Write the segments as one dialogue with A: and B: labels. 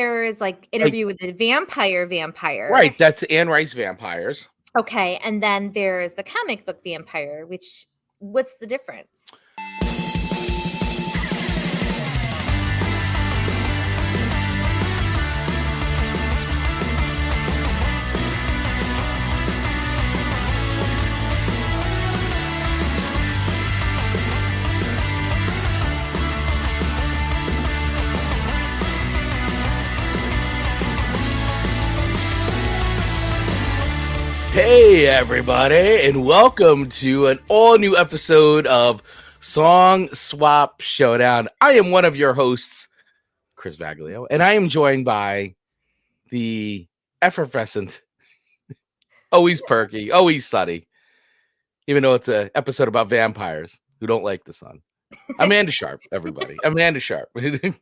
A: there's like Interview with the Vampire.
B: Right, that's Anne Rice Vampires.
A: Okay, and then there's the comic book Vampire, what's the difference?
B: Hey everybody, and welcome to an all-new episode of Song Swap Showdown. I am one of your hosts, Chris Vaglio, and I am joined by the effervescent, always perky, always sunny, even though it's an episode about vampires who don't like the sun. Amanda Sharp, everybody. Amanda Sharp.
A: Good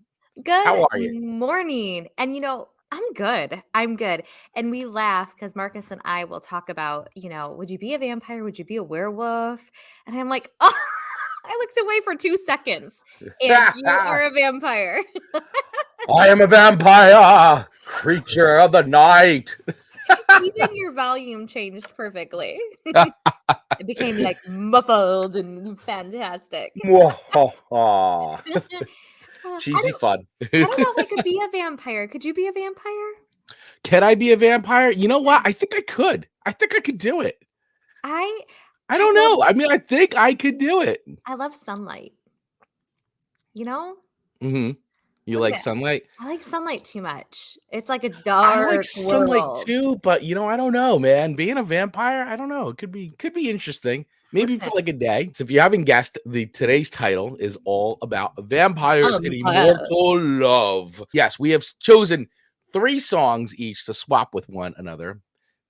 B: How are you?
A: Morning. And I'm good. And we laugh because Marcus and I will talk about, would you be a vampire? Would you be a werewolf? And I'm like, oh, I looked away for 2 seconds. And you are a vampire.
B: I am a vampire, creature of the night.
A: Even your volume changed perfectly. It became like muffled and fantastic.
B: Cheesy fun.
A: I don't know if I could be a vampire. Could you be a vampire?
B: Can I be a vampire? You know what? I think I could. I think I could do it. I don't know. I mean, I think I could do it.
A: I love sunlight.
B: Mm-hmm. You like sunlight?
A: I like sunlight too much. It's like a dark
B: I like sunlight
A: world.
B: too, but I don't know, man. Being a vampire, I don't know. It could be interesting. Maybe for like a day. So if you haven't guessed, today's title is all about vampires and immortal love. Yes, we have chosen 3 songs each to swap with one another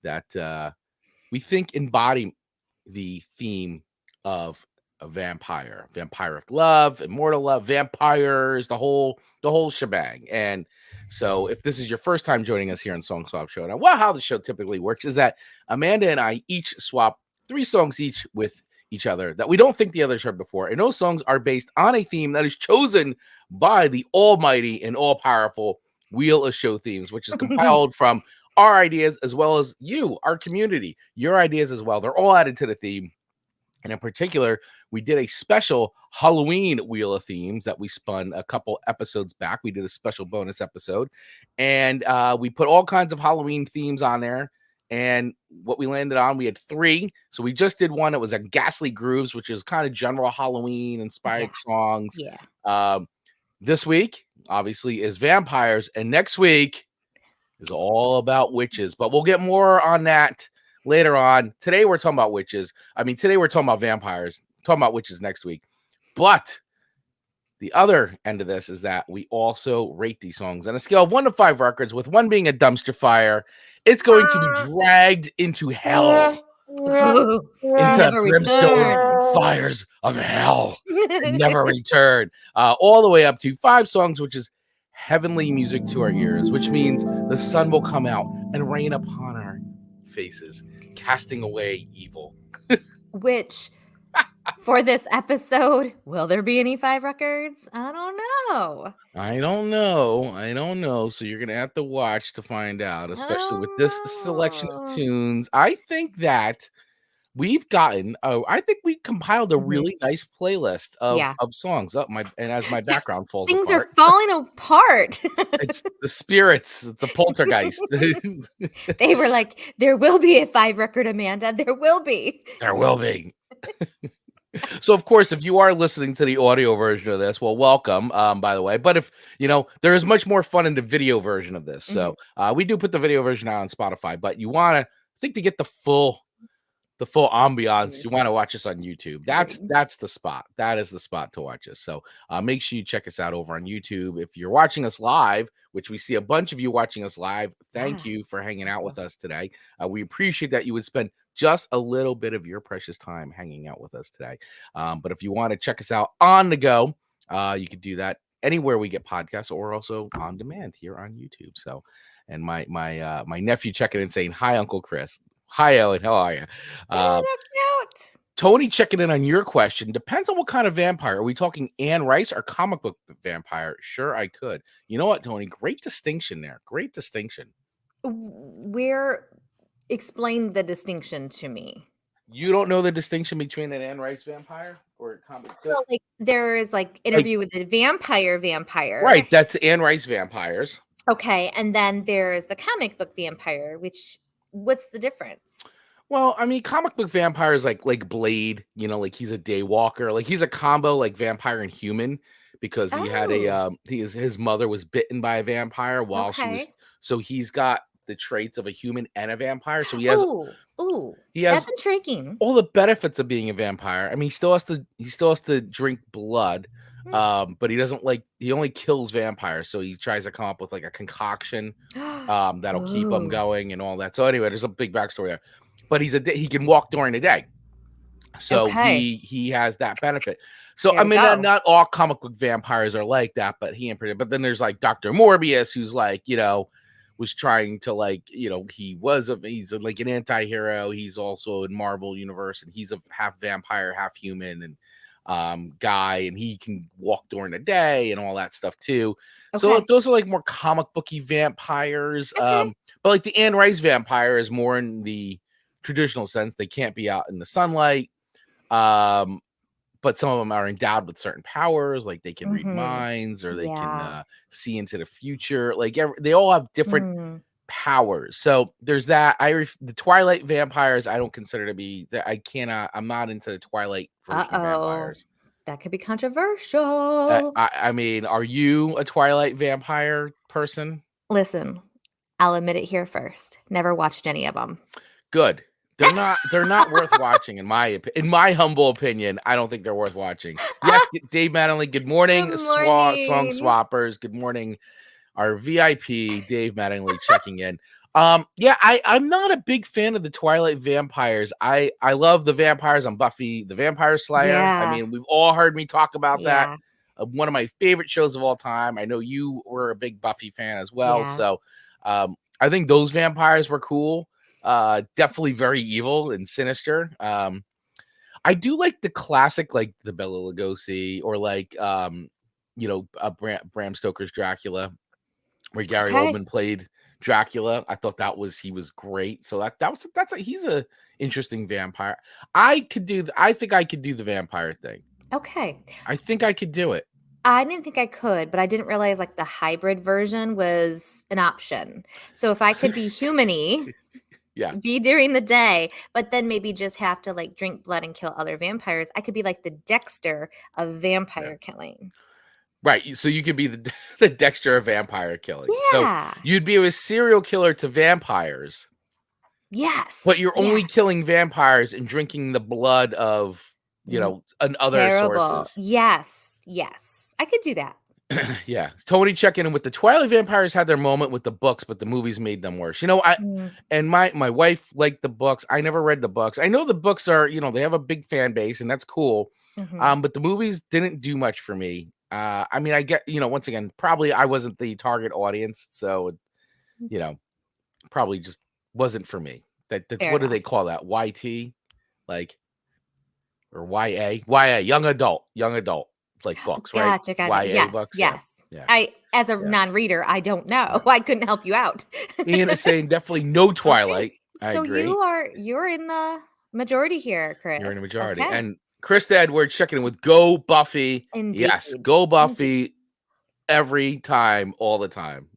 B: that we think embody the theme of a vampire, vampiric love, immortal love, vampires, the whole shebang. And so if this is your first time joining us here on Song Swap Showdown, well, how the show typically works is that Amanda and I each swap 3 songs each with each other that we don't think the others heard before. And those songs are based on a theme that is chosen by the almighty and all-powerful Wheel of Show Themes, which is compiled from our ideas as well as you, our community, your ideas as well. They're all added to the theme. And in particular, we did a special Halloween Wheel of Themes that we spun a couple episodes back. We did a special bonus episode. And we put all kinds of Halloween themes on there. And what we landed on, we had 3. So we just did one. It was a Ghastly Grooves, which is kind of general Halloween inspired songs.
A: Yeah.
B: This week, obviously, is vampires. And next week is all about witches. But we'll get more on that later on. Today, we're talking about witches. Today we're talking about vampires. Talking about witches next week. But the other end of this is that we also rate these songs on a scale of 1 to 5 records, with 1 being a dumpster fire. It's going to be dragged into hell. Into brimstone fires of hell. Never return. All the way up to 5 songs, which is heavenly music to our ears, which means the sun will come out and rain upon our faces, casting away evil.
A: Which, for this episode, will there be any 5 records? I don't know. So you're going to have to watch to find out, especially with this selection of tunes. I think that we've gotten, I think we compiled a really nice playlist of songs. And as my background falls Things
B: apart.
A: are falling apart.
B: It's the spirits. It's a poltergeist.
A: They were like, there will be a 5 record, Amanda. There will be.
B: So, of course, if you are listening to the audio version of this, well, welcome, by the way. But if, there is much more fun in the video version of this. So we do put the video version out on Spotify, but you want to, to get the full ambiance, you want to watch us on YouTube. That's the spot. That is the spot to watch us. So make sure you check us out over on YouTube. If you're watching us live, which we see a bunch of you watching us live, thank you for hanging out with us today. We appreciate that you would spend just a little bit of your precious time hanging out with us today. But if you want to check us out on the go, you can do that anywhere we get podcasts, or also on demand here on YouTube. So, and my nephew checking in saying, "Hi, Uncle Chris." Hi, Ellen. How are you?
A: Oh, that's cute.
B: Tony checking in on your question. Depends on what kind of vampire. Are we talking Anne Rice or comic book vampire? Sure, I could. You know what, Tony? Great distinction there. Great distinction.
A: Where explain the distinction to me.
B: You don't know the distinction between an Anne Rice vampire or a comic book?
A: So, like, there is, like, Interview with the Vampire.
B: Right, that's Anne Rice vampires.
A: Okay, and then there's the comic book vampire, which what's the difference?
B: Well, I mean, comic book vampires like Blade, you know, like he's a day walker, like he's a combo like vampire and human because he had a his mother was bitten by a vampire while she was, so he's got the traits of a human and a vampire. So he has
A: that's intriguing.
B: All the benefits of being a vampire. I mean, he still has to drink blood. But he doesn't he only kills vampires, so he tries to come up with like a concoction that'll keep him going and all that. So anyway, there's a big backstory there. But he can walk during the day. So he has that benefit. So I mean, not all comic book vampires are like that, but but then there's like Dr. Morbius, who's like, you know, was trying to like, you know, he's like an anti-hero. He's also in Marvel universe, and he's a half vampire, half human, and guy, and he can walk during the day and all that stuff too. So those are like more comic booky vampires. But like the Anne Rice vampire is more in the traditional sense. They can't be out in the sunlight. But some of them are endowed with certain powers, like they can read minds or they can see into the future. Like they all have different powers. So there's that. The Twilight vampires, I don't consider to be that. I'm not into the Twilight version of vampires.
A: That could be controversial.
B: I mean, are you a Twilight vampire person?
A: Listen, I'll admit it here first. Never watched any of them.
B: Good. They're not worth watching in my humble opinion. I don't think they're worth watching. Yes, Dave Mattingly, good morning. Song Swappers, good morning. Our VIP, Dave Mattingly, checking in. I'm not a big fan of the Twilight vampires. I love the vampires on Buffy the Vampire Slayer. I mean, we've all heard me talk about that. One of my favorite shows of all time. I know you were a big Buffy fan as well. So I think those vampires were cool. Definitely very evil and sinister. I do like the classic, like the Bela Lugosi or like Bram Stoker's Dracula, where Gary Oldman played Dracula. I thought he was great. So he's a interesting vampire. I think I could do the vampire thing.
A: Okay.
B: I think I could do it.
A: I didn't think I could, but I didn't realize like the hybrid version was an option. So if I could be human-y, be during the day, but then maybe just have to like drink blood and kill other vampires, I could be like the Dexter of vampire killing.
B: Right. So you could be the Dexter of vampire killing. So you'd be a serial killer to vampires.
A: Yes.
B: But you're only killing vampires and drinking the blood of, and other sources.
A: Yes. I could do that.
B: Yeah. Tony checking in with the Twilight vampires had their moment with the books, but the movies made them worse. And my wife liked the books. I never read the books. I know the books are, they have a big fan base and that's cool. But the movies didn't do much for me. I mean, I get, once again, probably I wasn't the target audience. So, probably just wasn't for me. That's what do they call that? YT? Or YA, young adult, like books, right?
A: Gotcha. YA books. Yes. Yeah. As a non-reader, I don't know. I couldn't help you out.
B: Ian is saying definitely no Twilight. Okay.
A: So
B: I agree.
A: You're in the majority here, Chris.
B: You're in the majority. Okay. And Chris Edwards checking in with Go Buffy.
A: Indeed.
B: Yes, go Buffy every time, all the time.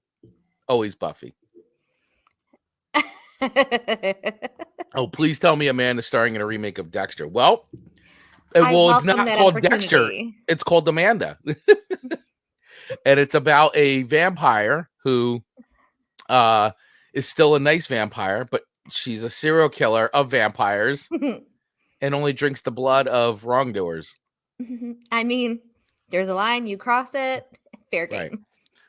B: Always Buffy. Oh, please tell me Amanda's starring in a remake of Dexter. Well, it's not called Dexter. It's called Amanda. And it's about a vampire who is still a nice vampire, but she's a serial killer of vampires and only drinks the blood of wrongdoers.
A: I mean, there's a line, you cross it, fair game.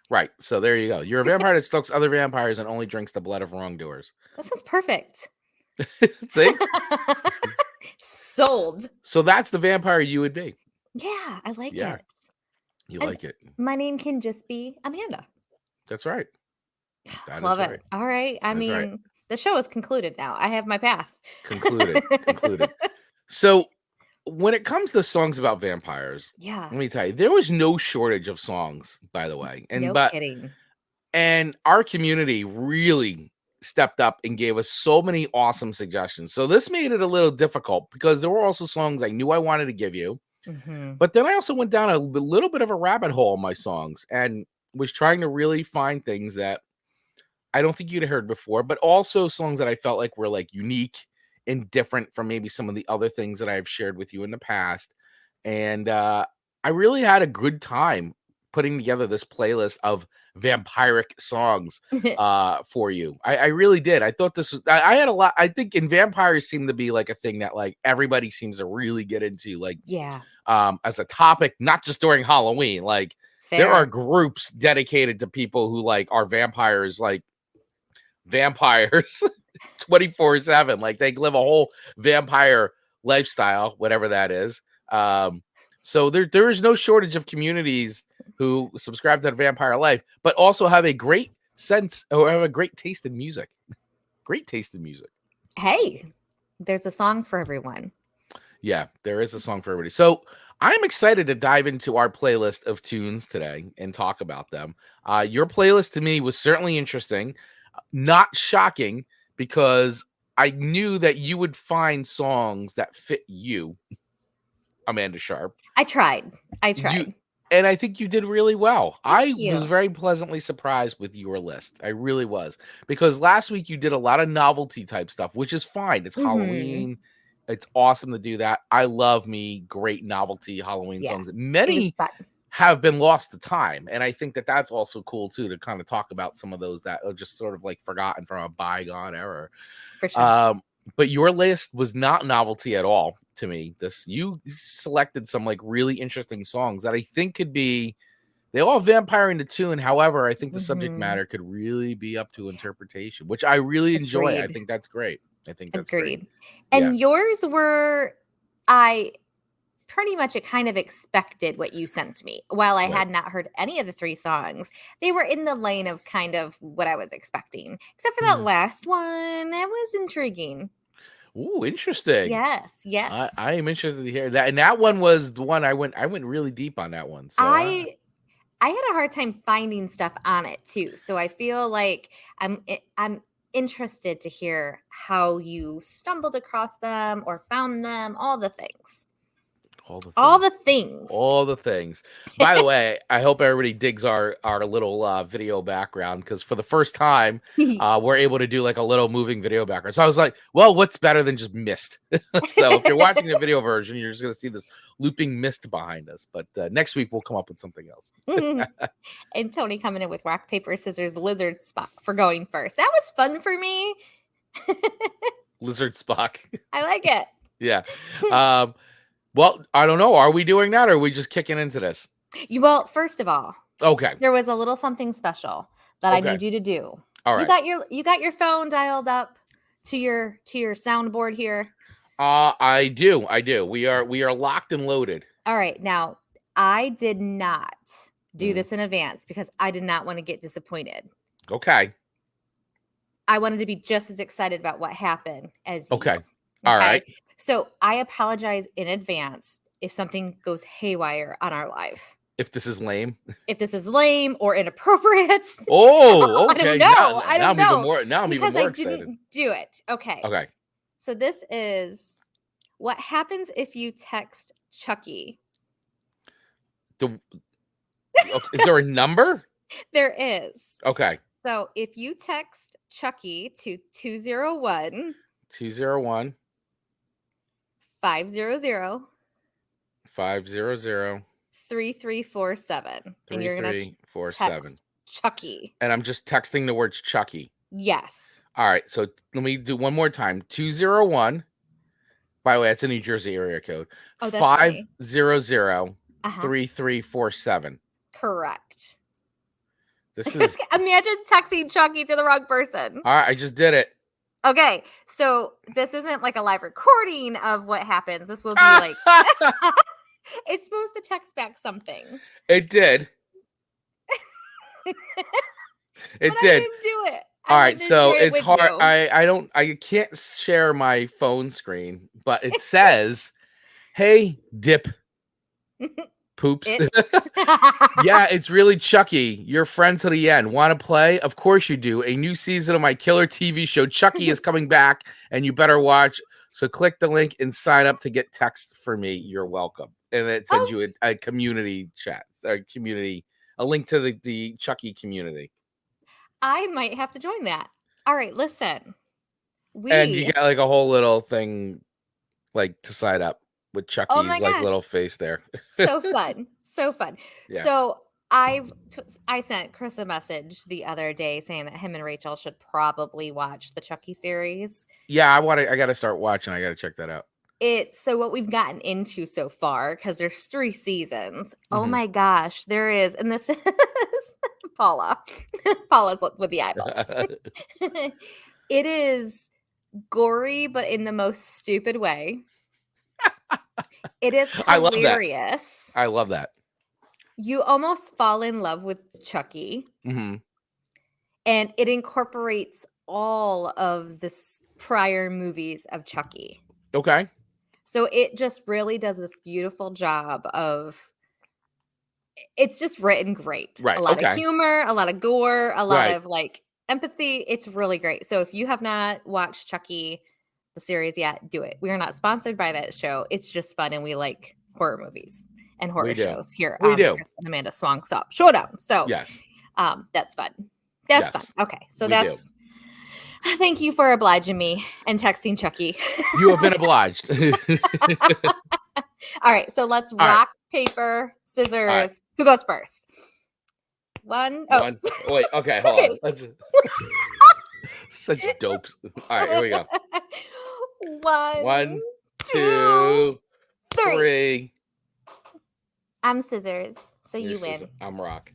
B: Right. So there you go. You're a vampire that stalks other vampires and only drinks the blood of wrongdoers.
A: That sounds perfect.
B: See?
A: Sold.
B: So that's the vampire you would be.
A: Yeah, I like it.
B: You like it.
A: My name can just be Amanda.
B: That's right.
A: Love it. Right. All right. I mean, the show is concluded now. I have my path.
B: Concluded. So when it comes to songs about vampires,
A: Yeah.
B: let me tell you, there was no shortage of songs, by the way.
A: No kidding.
B: And our community really stepped up and gave us so many awesome suggestions. So this made it a little difficult because there were also songs I knew I wanted to give you.
A: Mhm.
B: But then I also went down a little bit of a rabbit hole in my songs and was trying to really find things that I don't think you'd heard before, but also songs that I felt like were like unique and different from maybe some of the other things that I've shared with you in the past. And I really had a good time putting together this playlist of vampiric songs for you. I really did. I thought this was, I had a lot. I think in vampires seem to be like a thing that like everybody seems to really get into, like
A: Yeah.
B: as a topic, not just during Halloween. Like there are
A: Fair.
B: groups dedicated to people who like are vampires, like vampires 24/7. Like they live a whole vampire lifestyle, whatever that is. So there is no shortage of communities who subscribe to the vampire life, but also have a great sense or have a great taste in music. Great taste in music.
A: Hey, there's a song for everyone.
B: Yeah, there is a song for everybody. So I'm excited to dive into our playlist of tunes today and talk about them. Your playlist to me was certainly interesting, not shocking, because I knew that you would find songs that fit you, Amanda Sharp.
A: I tried.
B: And I think you did really well.
A: Thank
B: I
A: you.
B: was very pleasantly surprised with your list. I really was. Because last week you did a lot of novelty type stuff, which is fine. It's Halloween. It's awesome to do that. I love me great novelty Halloween songs.
A: It was
B: Many
A: fun.
B: have been lost to time. And I think that that's also cool too, to kind of talk about some of those that are just sort of like forgotten from a bygone era.
A: For sure.
B: But your list was not novelty at all to me. You selected some like really interesting songs that I think could be, they all vampire into tune. However, I think the subject matter could really be up to interpretation, which I really enjoy. I think that's great.
A: Agreed.
B: Yeah.
A: And yours were, I pretty much kind of expected what you sent me. While I had not heard any of the 3 songs, they were in the lane of kind of what I was expecting. Except for that last one. It was intriguing.
B: Ooh, interesting.
A: Yes.
B: I am interested to hear that. And that one was the one I went really deep on that one. So
A: I had a hard time finding stuff on it too. So I feel like I'm interested to hear how you stumbled across them or found them, all the things. All the things.
B: By the way, I hope everybody digs our little video background, because for the first time, we're able to do like a little moving video background. So I was like, well, what's better than just mist? So if you're watching the video version, you're just going to see this looping mist behind us. But next week, we'll come up with something else.
A: And Tony coming in with rock, paper, scissors, lizard Spock for going first. That was fun for me.
B: Lizard Spock.
A: I like it.
B: Yeah. Well, I don't know. Are we doing that, or are we just kicking into this?
A: Well, first of all,
B: okay,
A: there was a little something special that I need you to do.
B: All right.
A: You got your phone dialed up to your soundboard here.
B: I do. We are locked and loaded.
A: All right. Now, I did not do this in advance because I did not want to get disappointed.
B: Okay.
A: I wanted to be just as excited about what happened as you.
B: Okay. All right.
A: So I apologize in advance if something goes haywire on our live.
B: If this is lame.
A: If this is lame or inappropriate.
B: Oh, okay.
A: I don't know.
B: Now I'm even more excited.
A: I didn't do it. Okay.
B: Okay.
A: So this is what happens if you text Chucky.
B: Is there a number?
A: There is.
B: Okay.
A: So if you text Chucky to 201 500 3347. And you're going to text Chucky.
B: And I'm just texting the words Chucky.
A: Yes.
B: All right. So let me do one more time. 201. By the way, that's a New Jersey area code. 500 3347.
A: Correct.
B: This is
A: imagine texting Chucky to the wrong person.
B: All right, I just did it.
A: Okay, so this isn't like a live recording of what happens. This will be like it's supposed to text back something.
B: It did. It
A: but
B: did.
A: I didn't do it.
B: All right, so it's hard. I can't share my phone screen, but it says Hey, Dip Poops.
A: It.
B: Yeah, it's really Chucky. Your friend to the end. Want to play? Of course you do. A new season of my killer TV show, Chucky, is coming back, and you better watch. So click the link and sign up to get text for me. You're welcome. And it sends you a community chat, a link to the Chucky community.
A: I might have to join that. All right, listen.
B: And you get like a whole little thing like to sign up with Chucky's like little face there.
A: So fun. So fun.
B: Yeah.
A: So I sent Chris a message the other day saying that him and Rachel should probably watch the Chucky series.
B: Yeah, I got to start watching. I got to check that out.
A: So what we've gotten into so far, because there's 3 seasons. Oh my gosh, there is, and this is Paula's with the eyeballs. It is gory, but in the most stupid way. It is hilarious.
B: I love that.
A: You almost fall in love with Chucky.
B: Mm-hmm.
A: And it incorporates all of the prior movies of Chucky.
B: Okay.
A: So it just really does this beautiful job of, it's just written great.
B: Right.
A: A lot of humor, a lot of gore, a lot of like empathy. It's really great. So if you have not watched Chucky, the series yet, do it. We are not sponsored by that show. It's just fun, and we like horror movies and horror shows here on Chris and Amanda Song Swap Showdown. So
B: yes,
A: that's fun. That's fun. Okay, so that's. Thank you for obliging me and texting Chucky.
B: You have been obliged.
A: All right, so let's rock, paper, scissors. Right. Who goes first? One.
B: Wait, okay, hold on. Let's... Such dopes. All right, here we go. 1, 2, 3.
A: I'm scissors, so
B: You're
A: you win.
B: I'm rock.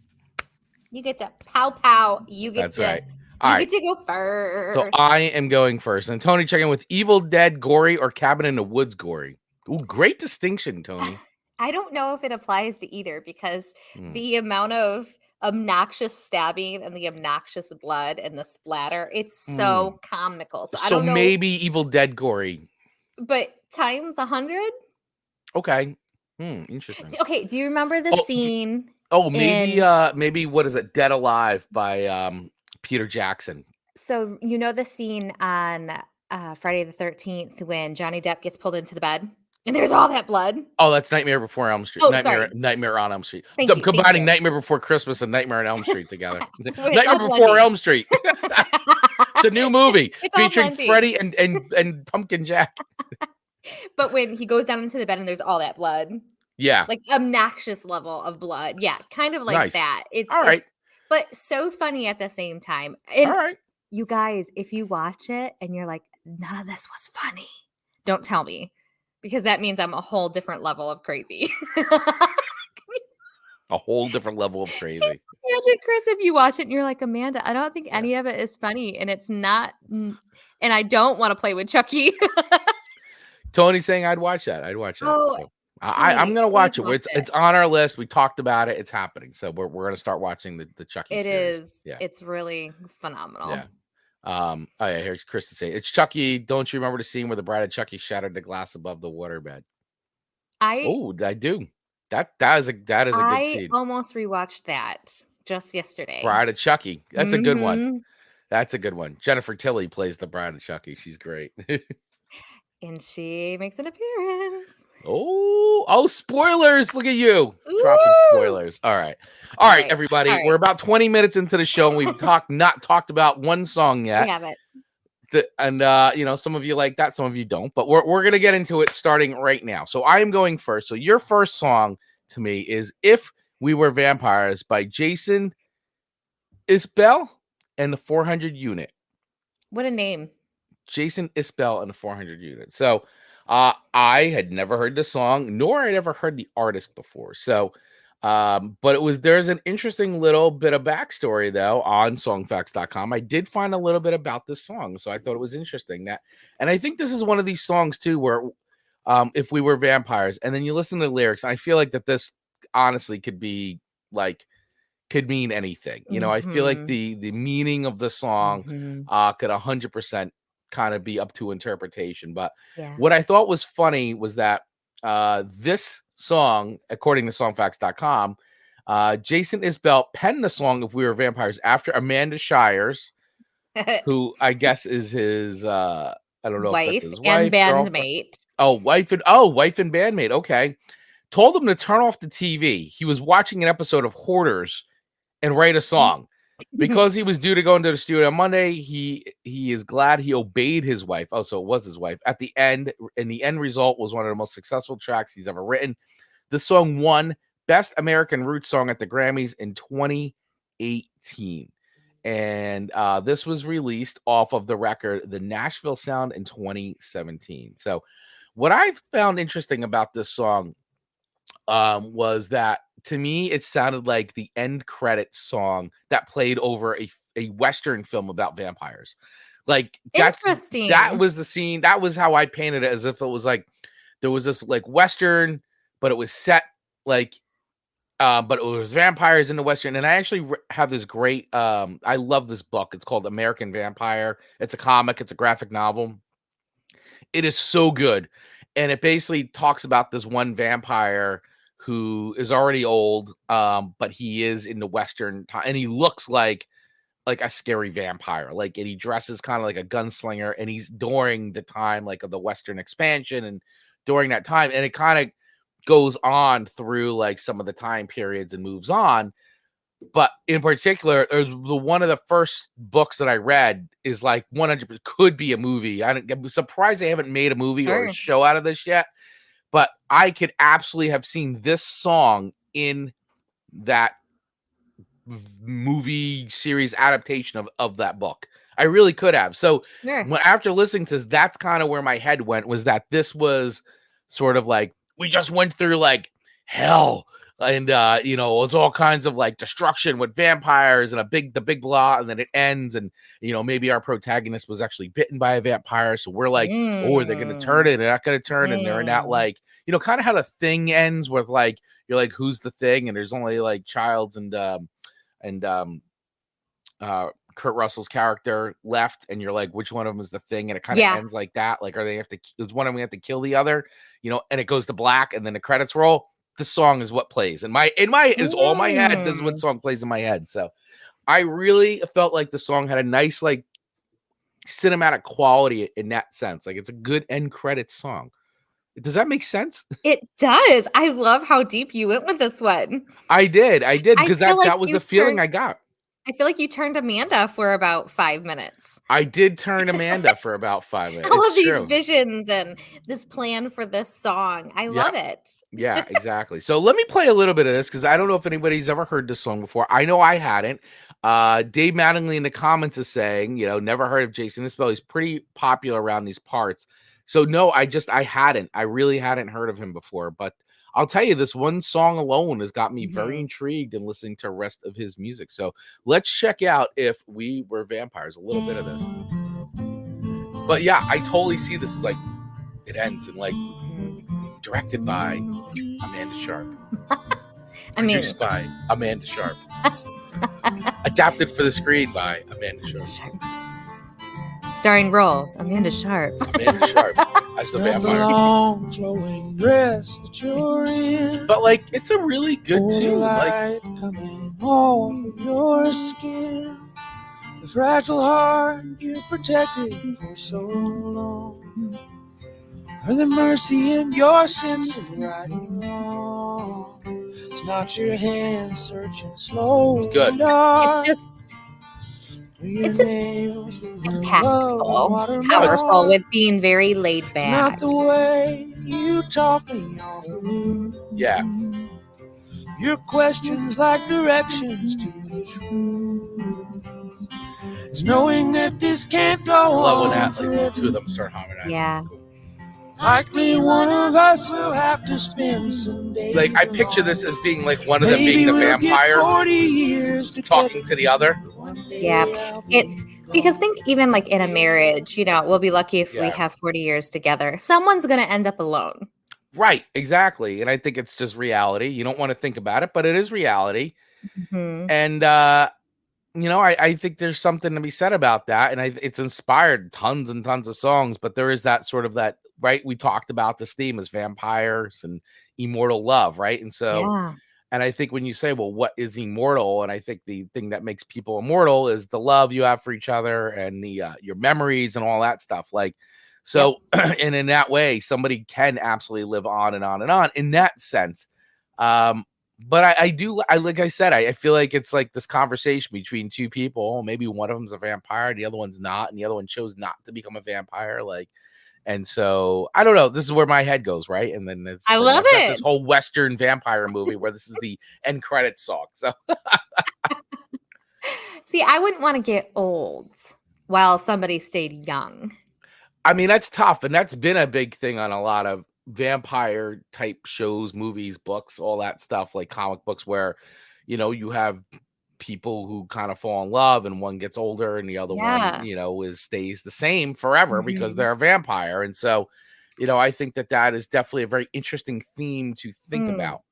A: You get to pow. You get
B: That's right. You
A: get to go first.
B: So I am going first. And Tony, checking with Evil Dead gory or Cabin in the Woods gory. Ooh, great distinction, Tony.
A: I don't know if it applies to either, because the amount of obnoxious stabbing and the obnoxious blood and the splatter, it's so comical. So I don't know.
B: Maybe Evil Dead gory.
A: But times 100?
B: Okay. Interesting.
A: Okay, do you remember the scene?
B: Oh, maybe what is it? Dead Alive by Peter Jackson.
A: So you know the scene on Friday the 13th when Johnny Depp gets pulled into the bed and there's all that blood?
B: Oh, that's Nightmare Before Elm Street.
A: Oh,
B: Nightmare on Elm Street.
A: Thank you,
B: combining Nightmare Before Christmas and Nightmare on Elm Street together.
A: Nightmare
B: Before Elm Street. It's a new movie featuring Freddy and Pumpkin Jack.
A: But when he goes down into the bed and there's all that blood.
B: Yeah.
A: Like obnoxious level of blood. Yeah, kind of like that. It's
B: all right.
A: But so funny at the same time. And
B: all right.
A: You guys, if you watch it and you're like, none of this was funny, don't tell me, because that means I'm a whole different level of crazy.
B: A whole different level of crazy.
A: Imagine, Chris, if you watch it and you're like, Amanda, I don't think any of it is funny, and it's not, and I don't want to play with Chucky.
B: Tony's saying I'd watch that.
A: Oh,
B: so. I'm gonna watch it. It's on our list. We talked about it. It's happening. So we're gonna start watching the Chucky series.
A: It is. Yeah. It's really phenomenal.
B: Yeah. Oh yeah, here's Chris saying it's Chucky. Don't you remember the scene where the bride of Chucky shattered the glass above the waterbed? I do. That is a good scene.
A: I almost rewatched that just yesterday.
B: Bride of Chucky. That's a good one. That's a good one. Jennifer Tilly plays the bride of Chucky. She's great.
A: And she makes an appearance.
B: Oh, spoilers. Look at you. Dropping spoilers. All right, everybody. We're about 20 minutes into the show, and we've not talked about one song yet.
A: We haven't.
B: And some of you like that, some of you don't. But we're going to get into it starting right now. So I am going first. So your first song to me is If We Were Vampires by Jason Isbell and the 400 Unit.
A: What a name. Jason
B: Isbell and the 400 Unit. So I had never heard the song, nor had ever heard the artist before. So, but there's an interesting little bit of backstory though on songfacts.com. I did find a little bit about this song, so I thought it was interesting and I think this is one of these songs too, where If We Were Vampires, and then you listen to the lyrics, I feel like that this honestly could mean anything. I feel like the meaning of the song could 100% kind of be up to interpretation. But what I thought was funny was that this song, according to songfacts.com, Jason Isbell penned the song "If We Were Vampires" after Amanda Shires, who I guess is his I don't know if that's
A: Wife
B: his
A: and
B: wife, girlfriend.
A: bandmate.
B: Wife and bandmate. Okay. Told him to turn off the TV. He was watching an episode of Hoarders and write a song. Because he was due to go into the studio on Monday, he is glad he obeyed his wife. Oh, so it was his wife. At the end, and the end result was one of the most successful tracks he's ever written. The song won Best American Roots Song at the Grammys in 2018. And this was released off of the record The Nashville Sound in 2017. So what I found interesting about this song was that, to me, it sounded like the end credits song that played over a Western film about vampires. Like,
A: Interesting.
B: that was the scene. That was how I painted it, as if it was like there was this like Western, but it was set like but it was vampires in the Western. And I actually have this great I love this book. It's called American Vampire. It's a comic, it's a graphic novel. It is so good. And it basically talks about this one vampire who is already old, but he is in the Western time, and he looks like a scary vampire. Like, and he dresses kind of like a gunslinger, and he's during the time like of the Western expansion and during that time, and it kind of goes on through like some of the time periods and moves on. But in particular, one of the first books that I read is like 100% could be a movie. I'm surprised they haven't made a movie or a show out of this yet. But I could absolutely have seen this song in that movie series adaptation of that book. I really could have. So after listening to this, that's kind of where my head went, was that this was sort of like, we just went through like hell. And, it was all kinds of like destruction with vampires and the big blah. And then it ends. And, maybe our protagonist was actually bitten by a vampire. So we're like, oh, they're going to turn it. They're not going to turn. And they're not like, kind of how The Thing ends with like, you're like, who's the thing? And there's only like Childs and Kurt Russell's character left. And you're like, which one of them is the thing? And it kind of ends like that. Like, does one of them have to kill the other, and it goes to black and then the credits roll. The song is what plays in my is all my head. This is what song plays in my head. So I really felt like the song had a nice like cinematic quality in that sense. Like, it's a good end credits song. Does that make sense?
A: It does. I love how deep you went with this one.
B: I did because that was the feeling I got.
A: I feel like you turned Amanda for about 5 minutes.
B: I did turn Amanda for about 5 minutes.
A: All of these visions and this plan for this song. I love it.
B: Yeah, exactly. So let me play a little bit of this, because I don't know if anybody's ever heard this song before. I know I hadn't. Dave Mattingly in the comments is saying, never heard of Jason Isbell. He's pretty popular around these parts. So no, I really hadn't heard of him before. But I'll tell you, this one song alone has got me very intrigued in listening to the rest of his music. So let's check out If We Were Vampires, a little bit of this. But yeah, I totally see this as like, it ends and like directed by Amanda Sharp. Produced by Amanda Sharp. Adapted for the screen by Amanda Sharp.
A: Starring role, Amanda Sharp.
B: Amanda Sharp as the vampire.
C: Long flowing dress that you're in.
B: But like, it's a really good tune. Like,
C: coming off of your skin. The fragile heart you protected for so long. Or the mercy in your sense of right and wrong. It's not your hand searching slow.
B: It's good.
A: It's just impactful, powerful, with being very laid back.
C: It's not the way you talk me off the roof.
B: Yeah.
C: Your questions like directions to the truth. It's knowing that this can't go
B: I love when
C: on.
B: the two of them start harmonizing.
A: Yeah.
C: Likely one of us will have to spend some days.
B: Like, I picture this as being like one of them being the vampire
C: 40 years
B: talking to the other.
A: Yeah. It's because think even like in a marriage, we'll be lucky if we have 40 years together. Someone's going to end up alone.
B: Right. Exactly. And I think it's just reality. You don't want to think about it, but it is reality. And, I think there's something to be said about that. And it's inspired tons and tons of songs, but there is that sort of that right, we talked about this theme as vampires and immortal love, right? And so,
A: Yeah.
B: and I think when you say, well, what is immortal? And I think the thing that makes people immortal is the love you have for each other and the your memories and all that stuff. Like, so, and in that way, somebody can absolutely live on and on and on in that sense. But I like I said, I feel like it's like this conversation between two people. Maybe one of them's a vampire, the other one's not, and the other one chose not to become a vampire. Like, and so I don't know. This is where my head goes, right? And then
A: I love
B: I've got
A: it.
B: this whole Western vampire movie where this is the end credits song. So
A: See, I wouldn't want to get old while somebody stayed young.
B: I mean, that's tough, and that's been a big thing on a lot of vampire type shows, movies, books, all that stuff, like comic books, where you have people who kind of fall in love, and one gets older, and the other one, stays the same forever because they're a vampire. And so, I think that is definitely a very interesting theme to think about.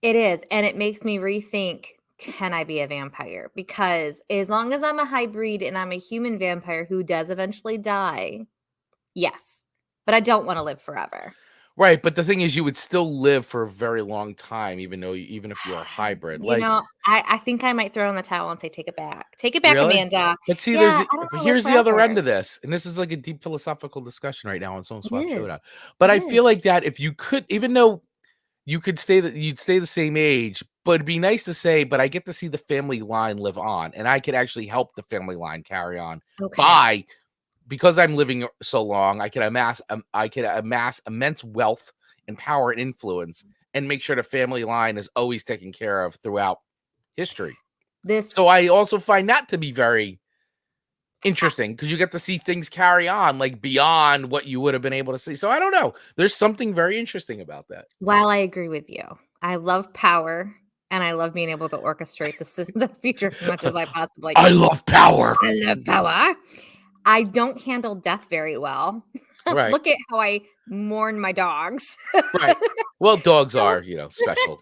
A: It is, and it makes me rethink. Can I be a vampire? Because as long as I'm a hybrid and I'm a human vampire who does eventually die, yes, but I don't want to live forever.
B: Right, but the thing is, you would still live for a very long time, even if you're a hybrid.
A: I think I might throw in the towel and say, take it back. Take it back,
B: really?
A: Amanda.
B: But see, here's the other end of this, and this is like a deep philosophical discussion right now on Song Swap Showdown. But I feel like that if you could, even though you'd stay the same age, but it'd be nice to say, but I get to see the family line live on, and I could actually help the family line carry on because I'm living so long. I can amass immense wealth and power and influence, and make sure the family line is always taken care of throughout history. So I also find that to be very interesting because you get to see things carry on like beyond what you would have been able to see. So I don't know. There's something very interesting about that.
A: While I agree with you, I love power and I love being able to orchestrate the future as much as I possibly can.
B: I love power.
A: I love power. I don't handle death very well.
B: Right.
A: Look at how I mourn my dogs.
B: Right. Well, dogs are, special.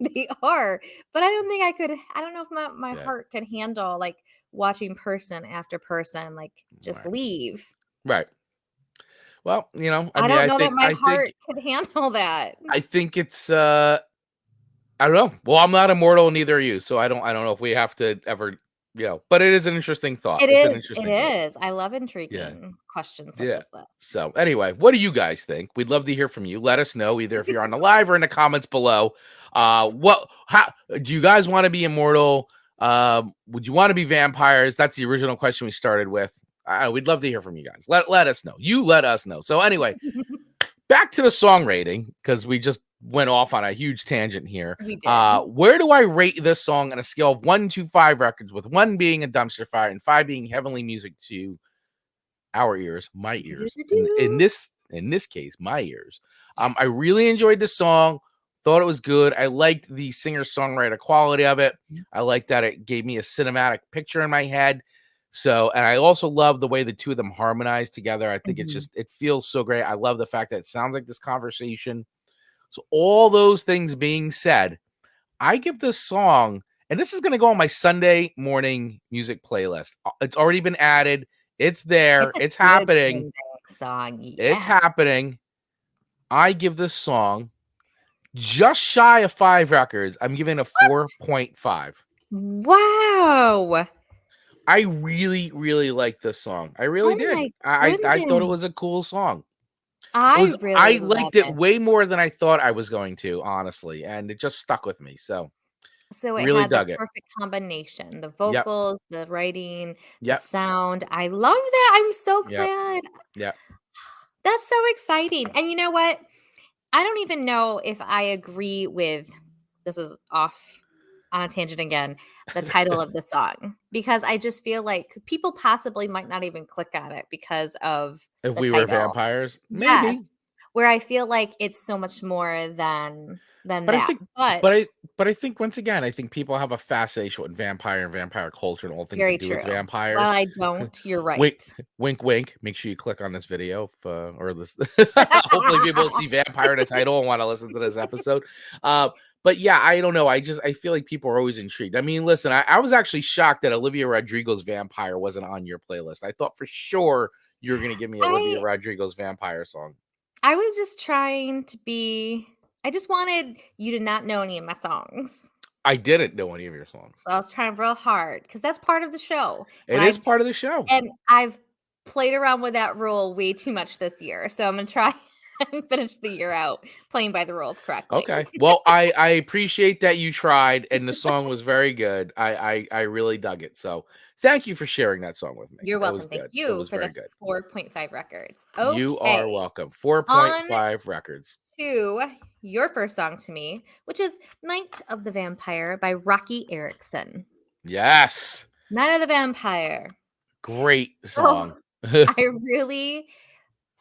A: They are. But I don't think I could. I don't know if my heart could handle like watching person after person like just leave.
B: Right. Well,
A: I don't know that my heart could handle that.
B: I think it's I don't know. Well, I'm not immortal, neither are you, so I don't know if we have to ever, but it is an interesting thought.
A: It is. I love intriguing questions such as that.
B: So anyway, what do you guys think? We'd love to hear from you. Let us know either if you're on the live or in the comments below. How do you guys want to be immortal? Would you want to be vampires? That's the original question we started with. We'd love to hear from you guys. Let us know. You let us know. So anyway, back to the song rating, because we just went off on a huge tangent here.
A: We did.
B: Where do I rate this song on a scale of 1 to 5 records, with 1 being a dumpster fire and 5 being heavenly music to our ears, my ears? In this case, my ears. I really enjoyed the song. Thought it was good. I liked the singer-songwriter quality of it. I liked that it gave me a cinematic picture in my head. So, and I also love the way the two of them harmonize together. I think it feels so great. I love the fact that it sounds like this conversation. So all those things being said, I give this song, and this is going to go on my Sunday morning music playlist. It's already been added. It's there. It's happening.
A: Song. Yeah.
B: It's happening. I give this song just shy of 5 records. I'm giving a 4.5.
A: Wow.
B: I really, really like this song. I really did. I thought it was a cool song. I liked it way more than I thought I was going to, honestly, and it just stuck with me. So
A: it
B: really
A: had
B: dug
A: the perfect combination: the vocals, the writing, the
B: Yep.
A: sound. I love that. I'm so glad.
B: Yeah,
A: That's so exciting. And you know what? I don't even know if I agree with, this is off on a tangent again, the title of the song, because I just feel like people possibly might not even click on it because of
B: if
A: the
B: we
A: title.
B: were vampires, maybe.
A: Yes, where I feel like it's so much more than that.
B: But I think once again, I think people have a fascination with vampire and vampire culture and all things
A: Very
B: to do
A: true.
B: with vampires.
A: Well, I don't. You're right.
B: Wink, wink. Make sure you click on this video or this. Hopefully, people will see vampire in the title and want to listen to this episode. But yeah, I don't know. I feel like people are always intrigued. I mean, listen, I was actually shocked that Olivia Rodrigo's Vampire wasn't on your playlist. I thought for sure you were going to give me Olivia Rodrigo's Vampire song.
A: I was just trying to be I just wanted you to not know any of my songs.
B: I didn't know any of your songs.
A: I was trying real hard because that's part of the show,
B: It is part of the show.
A: and I've played around with that rule way too much this year, so I'm gonna try and finish the year out playing by the rules correctly.
B: Okay. Well, I appreciate that you tried, and the song was very good. I really dug it. So thank you for sharing that song with me.
A: You're
B: That was
A: welcome. Thank
B: good. It
A: you
B: was
A: for
B: very
A: the
B: good.
A: 4.5 records.
B: You are
A: Okay,
B: welcome.
A: on
B: 4.5 records.
A: to your first song to me, which is Night of the Vampire by Roky Erickson.
B: Yes.
A: Night of the Vampire.
B: Great
A: So
B: song.
A: I really,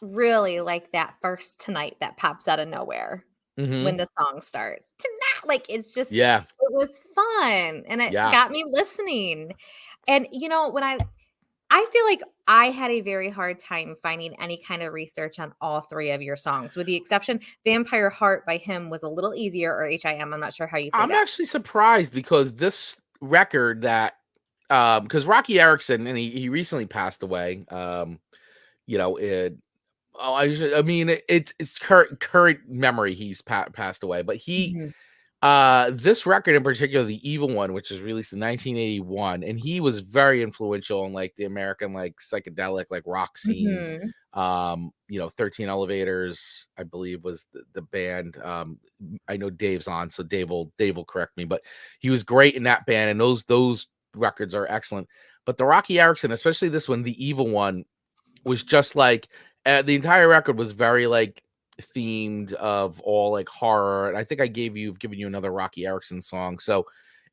A: really like that first Tonight that pops out of nowhere
B: Mhm.
A: when the song starts. Tonight, like it's just
B: Yeah.
A: it was fun and it
B: Yeah.
A: got me listening. And you know, when I feel like I had a very hard time finding any kind of research on all three of your songs, with the exception Vampire Heart by him was a little easier, or HIM. I'm not sure how you say
B: I'm
A: that.
B: actually surprised because this record that because Roky Erickson, and he recently passed away. You know, I mean it's current memory he's passed away, but he
A: Mhm.
B: this record in particular, the Evil One, which was released in 1981, and he was very influential in like the American like psychedelic like rock scene.
A: Mhm.
B: You know, 13 Elevators, I believe, was the band. I know Dave's on, so Dave will correct me, but he was great in that band, and those records are excellent. But the Roky Erickson, especially this one, the Evil One, was just like the entire record was very like themed of all like horror. And I think given you another Roky Erickson song. So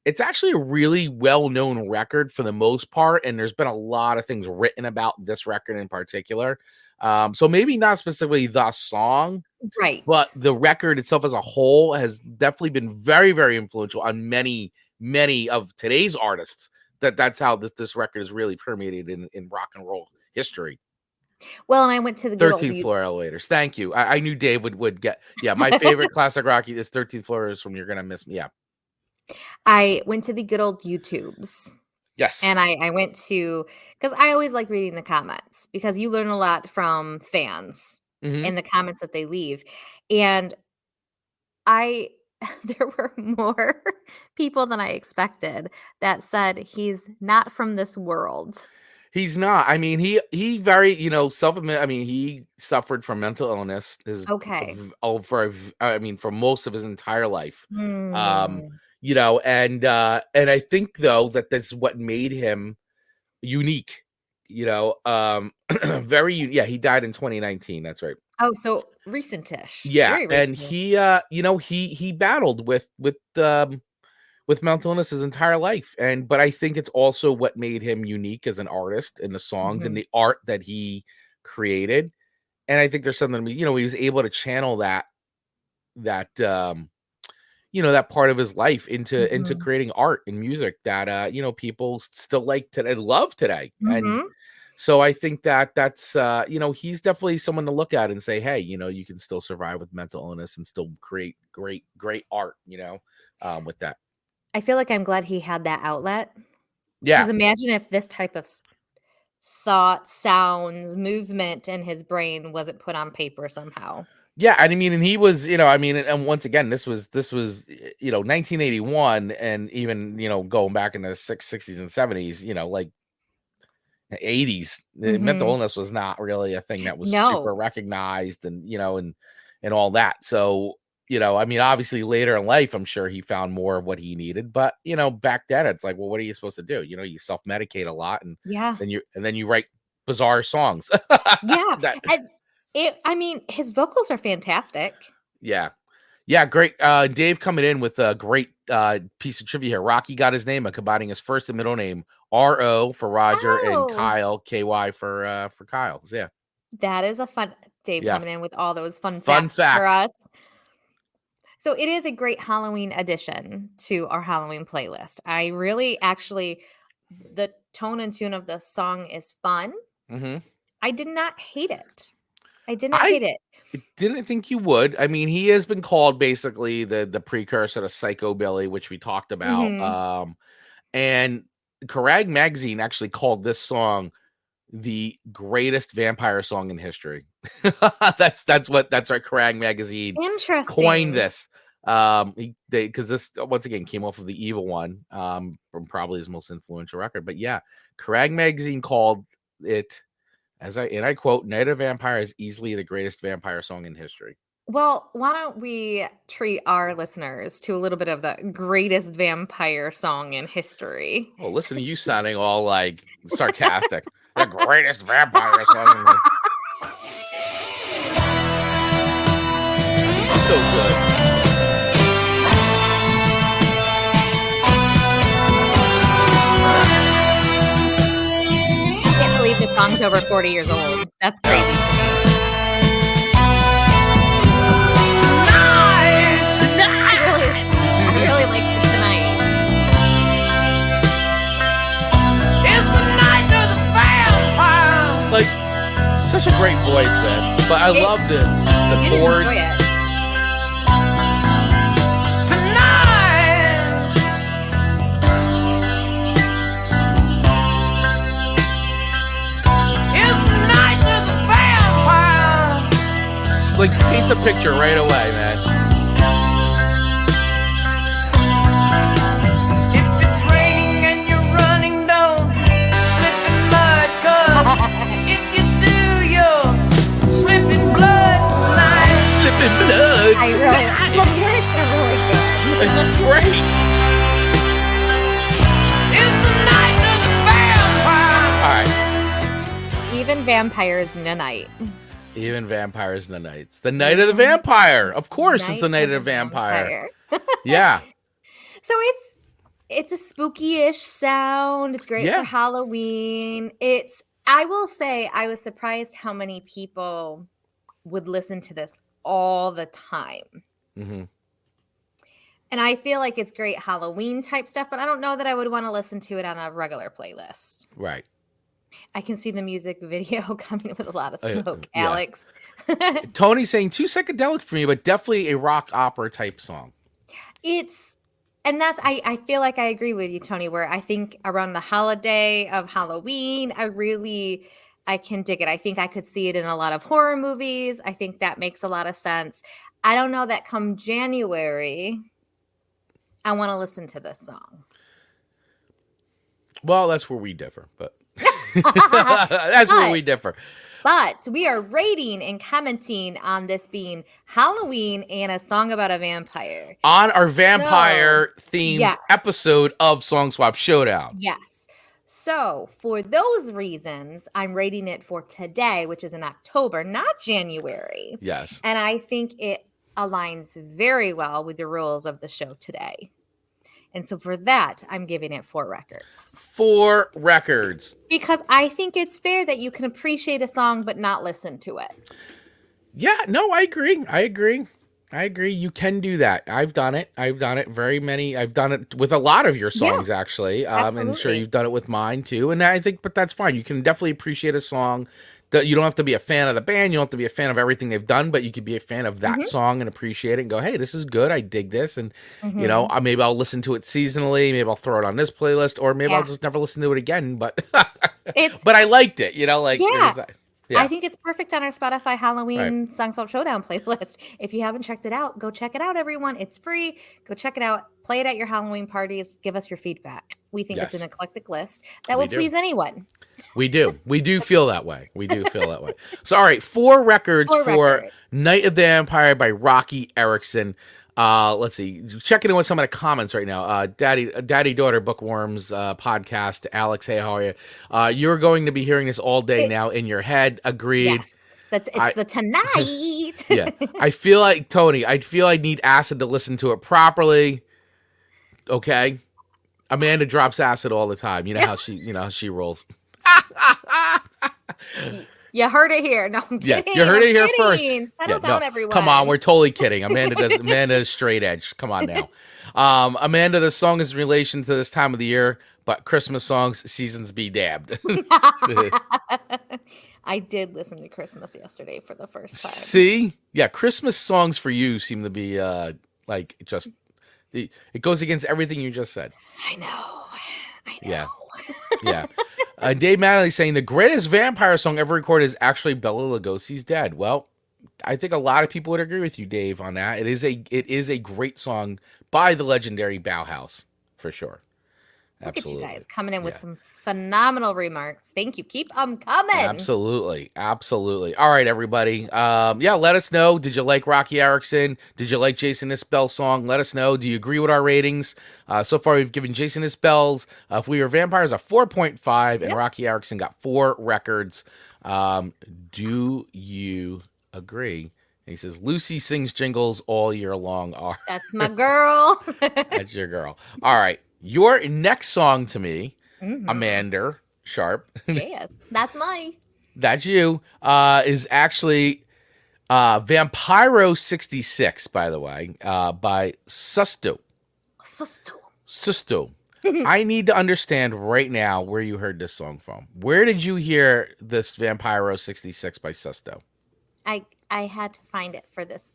B: it's actually a really well-known record for the most part. And there's been a lot of things written about this record in particular. So maybe not specifically the song,
A: Right.
B: but the record itself as a whole has definitely been very, very influential on many, many of today's artists. That's how this record is really permeated in rock and roll history.
A: Well, and I went to the good old
B: 13th Floor Elevators. Thank you. I knew Dave would get. Yeah, my favorite classic Rocky is 13th Floor is from You're Gonna Miss Me. Yeah.
A: I went to the good old YouTubes.
B: Yes.
A: And I went to because I always like reading the comments because you learn a lot from fans in the comments that they leave. And I there were more people than I expected that said he's not from this world.
B: He's not. I mean, he very, self-admit. I mean, he suffered from mental illness
A: Okay.
B: for most of his entire life.
A: Hmm.
B: And I think though that that's what made him unique. Yeah, he died in 2019. That's right.
A: Oh, so recentish.
B: Yeah,
A: Very
B: and
A: recent.
B: he battled with mental illness his entire life, but I think it's also what made him unique as an artist in the songs and
A: Mhm.
B: the art that he created. And I think there's something, he was able to channel that that part of his life into
A: Mhm.
B: creating art and music that people still like today, love today. And
A: Mhm.
B: so I think that's he's definitely someone to look at and say, hey, you can still survive with mental illness and still create great art, with that.
A: I feel like I'm glad he had that outlet.
B: Yeah.
A: Because imagine if this type of thought, sounds, movement in his brain wasn't put on paper somehow.
B: Yeah, and I mean, and he was, and once again, this was 1981, and even going back in the 60s and 70s, like 80s, mental
A: Mhm.
B: illness was not really a thing that was super
A: No.
B: recognized, and all that. So, I mean, obviously later in life, I'm sure he found more of what he needed, but back then it's like, well, what are you supposed to do? You self-medicate a lot, and
A: Yeah.
B: then you write bizarre songs.
A: Yeah.
B: That
A: I mean, his vocals are fantastic.
B: Yeah. Yeah, great. Dave coming in with a great piece of trivia here. Rocky got his name by combining his first and middle name, R-O for Roger and
A: Oh.
B: Kyle, K-Y for Kyle. Yeah.
A: That is a fun Dave
B: Yeah.
A: coming in with all those fun
B: Fun
A: facts for
B: fact.
A: us. So it is a great Halloween addition to our Halloween playlist. I really actually the tone and tune of the song is fun.
B: Mm-hmm.
A: I did not hate it. I did not
B: I
A: hate it.
B: didn't think you would. I mean, he has been called basically the precursor to Psychobilly, which we talked about.
A: Mhm.
B: And Kerrang magazine actually called this song the greatest vampire song in history. that's what Kerrang magazine coined
A: Interesting.
B: this. Because this once again came off of the Evil One, from probably his most influential record. But yeah, Kerrang magazine called it, and I quote, "Night of Vampire is easily the greatest vampire song in history."
A: Well, why don't we treat our listeners to a little bit of the greatest vampire song in history?
B: Oh, listen to you sounding all like sarcastic. The greatest vampire song. So good.
A: I can't believe the song's over 40 years old. That's crazy to me. I really like it tonight.
C: It's the night of the vampire.
B: Like, such a great voice, man. But I love the chords.
C: Tonight. It's the night of the vampire.
B: It's like paints a picture right away, man.
A: I love the lyrics are really good.
B: It's great.
C: It's the night of the vampire.
B: All right.
A: Even vampires in the night.
B: Even vampires in the night. It's the night of the vampire. Of course, it's the night of the vampire. Yeah.
A: So it's a spooky-ish sound. It's great for Halloween. I will say I was surprised how many people would listen to this all the time.
B: Mm-hmm.
A: And I feel like it's great Halloween type stuff, but I don't know that I would want to listen to it on a regular playlist.
B: Right.
A: I can see the music video coming with a lot of smoke,
B: yeah.
A: Alex.
B: Tony's saying too psychedelic for me, but definitely a rock opera type song.
A: I feel like I agree with you, Tony, where I think around the holiday of Halloween, I can dig it. I think I could see it in a lot of horror movies. I think that makes a lot of sense. I don't know that come January, I want to listen to this song.
B: Well, that's where we differ, but where we differ.
A: But we are rating and commenting on this being Halloween and a song about a vampire.
B: On our vampire-themed episode of Song Swap Showdown.
A: Yes. So for those reasons, I'm rating it for today, which is in October, not January.
B: Yes.
A: And I think it aligns very well with the rules of the show today. And so for that, I'm giving it 4 records. 4 records. Because I think it's fair that you can appreciate a song but not listen to it.
B: Yeah, no, I agree. You can do that. I've done it. I've done it with a lot of your songs, actually. And sure you've done it with mine too. And I think, but that's fine. You can definitely appreciate a song. You don't have to be a fan of the band. You don't have to be a fan of everything they've done, but you could be a fan of that song and appreciate it and go, hey, this is good. I dig this. And, you know, maybe I'll listen to it seasonally. Maybe I'll throw it on this playlist, or maybe I'll just never listen to it again. But, but I liked it, you know, like, that. Yeah.
A: I think it's perfect on our Spotify Halloween Song Swap Showdown playlist. If you haven't checked it out, go check it out, everyone. It's free. Go check it out. Play it at your Halloween parties. Give us your feedback. We think it's an eclectic list that will please anyone.
B: We do. We do feel that way. So, all right, 4 records for Night of the Vampire by Roky Erickson. Let's see. Checking in with some of the comments right now. Daddy Daughter Bookworms podcast. Alex, hey, how are you? You're going to be hearing this all day now in your head. Agreed.
A: Yes. It's the tonight.
B: Yeah. I feel like, Tony, I need acid to listen to it properly. Okay. Amanda drops acid all the time. You know how she rolls.
A: You heard it here. No, I'm kidding.
B: Yeah, you heard it here first.
A: Settle down, everyone.
B: Come on, we're totally kidding. Amanda is straight edge. Come on now. Amanda, the song is in relation to this time of the year, but Christmas songs, seasons be damned.
A: I did listen to Christmas yesterday for the first time.
B: See? Yeah, Christmas songs for you seem to be it goes against everything you just said.
A: I know.
B: Yeah. Dave Mattingly saying the greatest vampire song ever recorded is actually Bela Lugosi's Dead. Well, I think a lot of people would agree with you, Dave, on that. It is a great song by the legendary Bauhaus, for sure. Absolutely.
A: Look at you guys coming in with some phenomenal remarks. Thank you. Keep them coming.
B: Absolutely. All right, everybody. Let us know. Did you like Roky Erickson? Did you like Jason Isbell's song? Let us know. Do you agree with our ratings? So far, we've given Jason Isbell's If We Were Vampires a 4.5, and Roky Erickson got 4 records. Do you agree? He says, Lucy sings jingles all year long.
A: That's my girl.
B: That's your girl. All right. Your next song to me, Amanda Sharp.
A: Yes, that's mine.
B: That's you. Is actually Vampiro 66, by the way, by Susto. Susto. I need to understand right now where you heard this song from. Where did you hear this Vampiro 66 by Susto?
A: I had to find it for this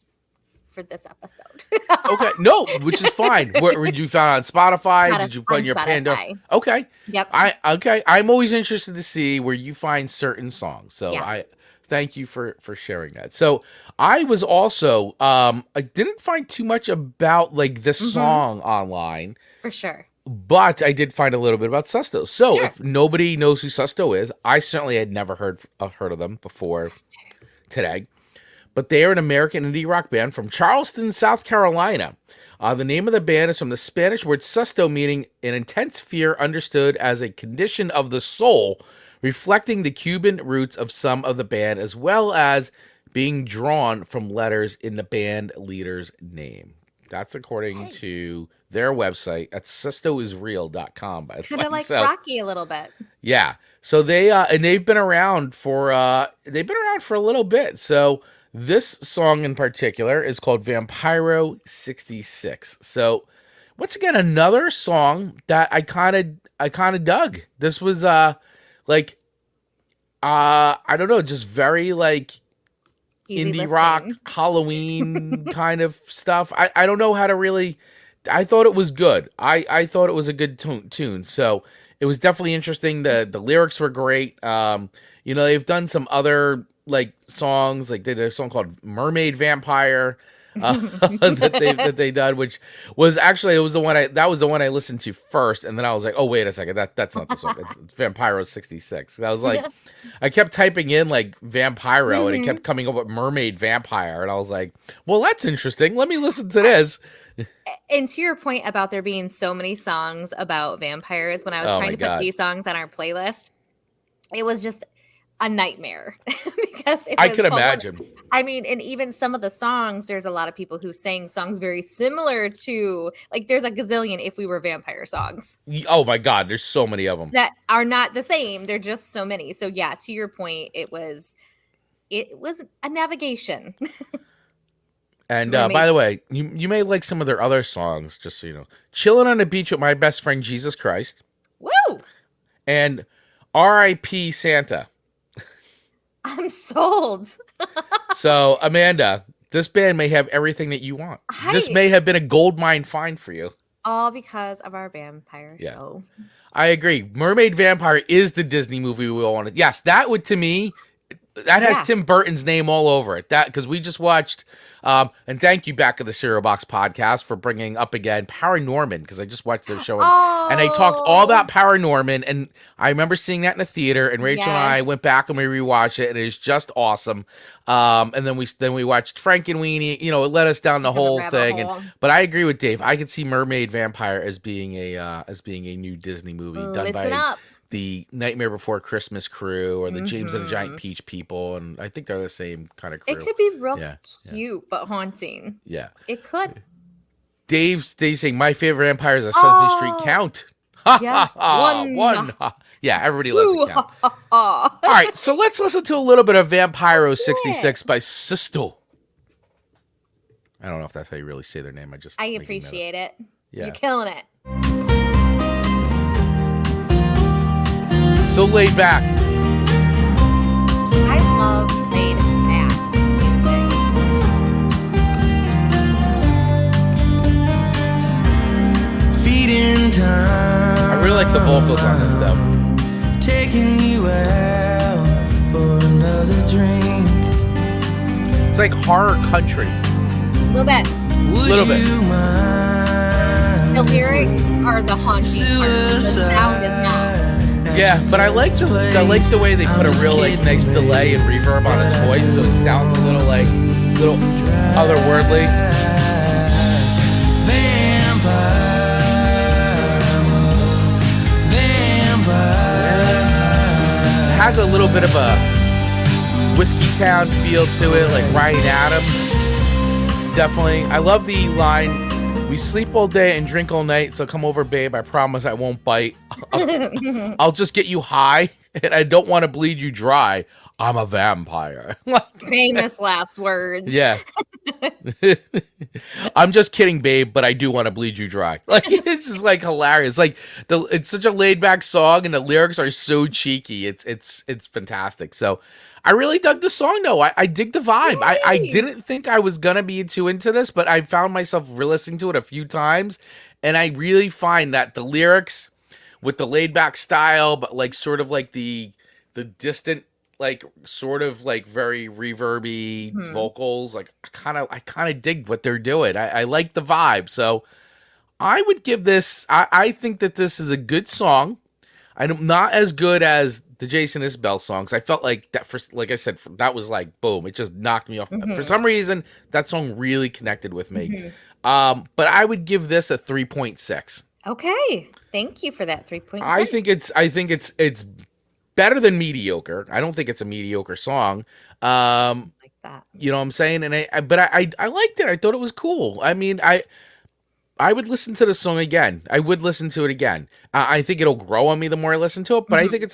A: episode.
B: Okay, no, which is fine. Where did you find it on Spotify? Did you put in your Panda? Okay.
A: Yep.
B: I'm always interested to see where you find certain songs. So I thank you for sharing that. So I was also I didn't find too much about like this song online.
A: For sure.
B: But I did find a little bit about Susto. So if nobody knows who Susto is, I certainly had never heard of them before today. But they are an American indie rock band from Charleston, South Carolina. The name of the band is from the Spanish word susto, meaning an intense fear understood as a condition of the soul, reflecting the Cuban roots of some of the band, as well as being drawn from letters in the band leader's name. That's according to their website at sustoisreal.com.
A: Kind of like Roky a little bit.
B: Yeah. So they've been around for a little bit. So this song in particular is called Vampiro 66. So once again, another song that I kind of dug. This was I don't know, just very like
A: Easy
B: indie
A: listening.
B: rock, Halloween kind of stuff. I don't know how to really. I thought it was good. I thought it was a good tune. So it was definitely interesting. The lyrics were great. They've done some other like songs, like they did a song called Mermaid Vampire that they done, which was actually the one I listened to first, and then I was like, oh wait a second, that's not the song. It's Vampiro 66. I was like, I kept typing in like Vampiro and it kept coming up with Mermaid Vampire, and I was like, well, that's interesting. Let me listen to this.
A: And to your point about there being so many songs about vampires, when I was trying to put these songs on our playlist, it was just a nightmare because
B: I could imagine.
A: I mean, and even some of the songs, there's a lot of people who sang songs very similar to, like, there's a gazillion If We Were Vampire songs.
B: Oh my God, there's so many of them
A: that are not the same. They're just so many. So yeah, to your point, it was a navigation.
B: And by the way, you may like some of their other songs, just so you know. Chilling on the Beach with My Best Friend Jesus Christ.
A: Woo! And
B: R.I.P. Santa.
A: I'm sold.
B: So, Amanda, this band may have everything that you want. This may have been a gold mine find for you.
A: All because of our vampire show.
B: I agree. Mermaid Vampire is the Disney movie we all wanted. Yes, that would, to me, that has Tim Burton's name all over it. That because we just watched, and thank you back at the Cereal Box podcast for bringing up again Paranorman, because I just watched their show and they talked all about Paranorman, and I remember seeing that in the theater, and Rachel and I went back and we rewatched it, and it is just awesome. And then we watched Frankenweenie. It led us down the whole thing. But I agree with Dave. I could see Mermaid Vampire as being a new Disney movie done by the Nightmare Before Christmas crew, or the James and the Giant Peach people, and I think they're the same kind of crew.
A: It could be real cute, but haunting.
B: Yeah.
A: It could.
B: Dave's saying, my favorite vampire is a Sesame Street Count. One. Yeah, everybody loves the Count. All right, so let's listen to a little bit of Vampiro 66 by Susto. I don't know if that's how you really say their name. I
A: appreciate it.
B: Yeah.
A: You're killing it.
B: So laid back.
A: I love laid back
C: music. Feeding time.
B: I really like the vocals on this, though.
C: Taking
B: It's like horror country.
A: A little bit.
B: Little bit.
A: The lyrics are the haunting part. The sound is not.
B: Yeah, but I like the way they put a real like nice delay and reverb on his voice, so it sounds a little otherworldly. It has a little bit of a Whiskey Town feel to it, like Ryan Adams. Definitely. I love the line, "We sleep all day and drink all night, so come over, babe. I promise I won't bite. I'll just get you high, and I don't want to bleed you dry. I'm a vampire."
A: Famous last words.
B: Yeah. "I'm just kidding, babe, but I do want to bleed you dry." Like, it's just like hilarious. Like it's such a laid back song, and the lyrics are so cheeky. It's fantastic. So I really dug the song though. I dig the vibe. I didn't think I was gonna be too into this, but I found myself listening to it a few times, and I really find that the lyrics with the laid back style, but like sort of like the distant, like sort of like very reverby vocals, like I kind of dig what they're doing. I like the vibe. So I would give this, I think that this is a good song. I'm not as good as the Jason Isbell songs. I felt like that, like I said, that was like boom, it just knocked me off. For some reason that song really connected with me. But I would give this a 3.6.
A: Okay, thank you for that 3.6.
B: I think it's better than mediocre. I don't think it's a mediocre song.
A: Like that.
B: You know what I'm saying? And I liked it. I thought it was cool. I mean, I would listen to the song again. I would listen to it again. I think it'll grow on me the more I listen to it, but I think it's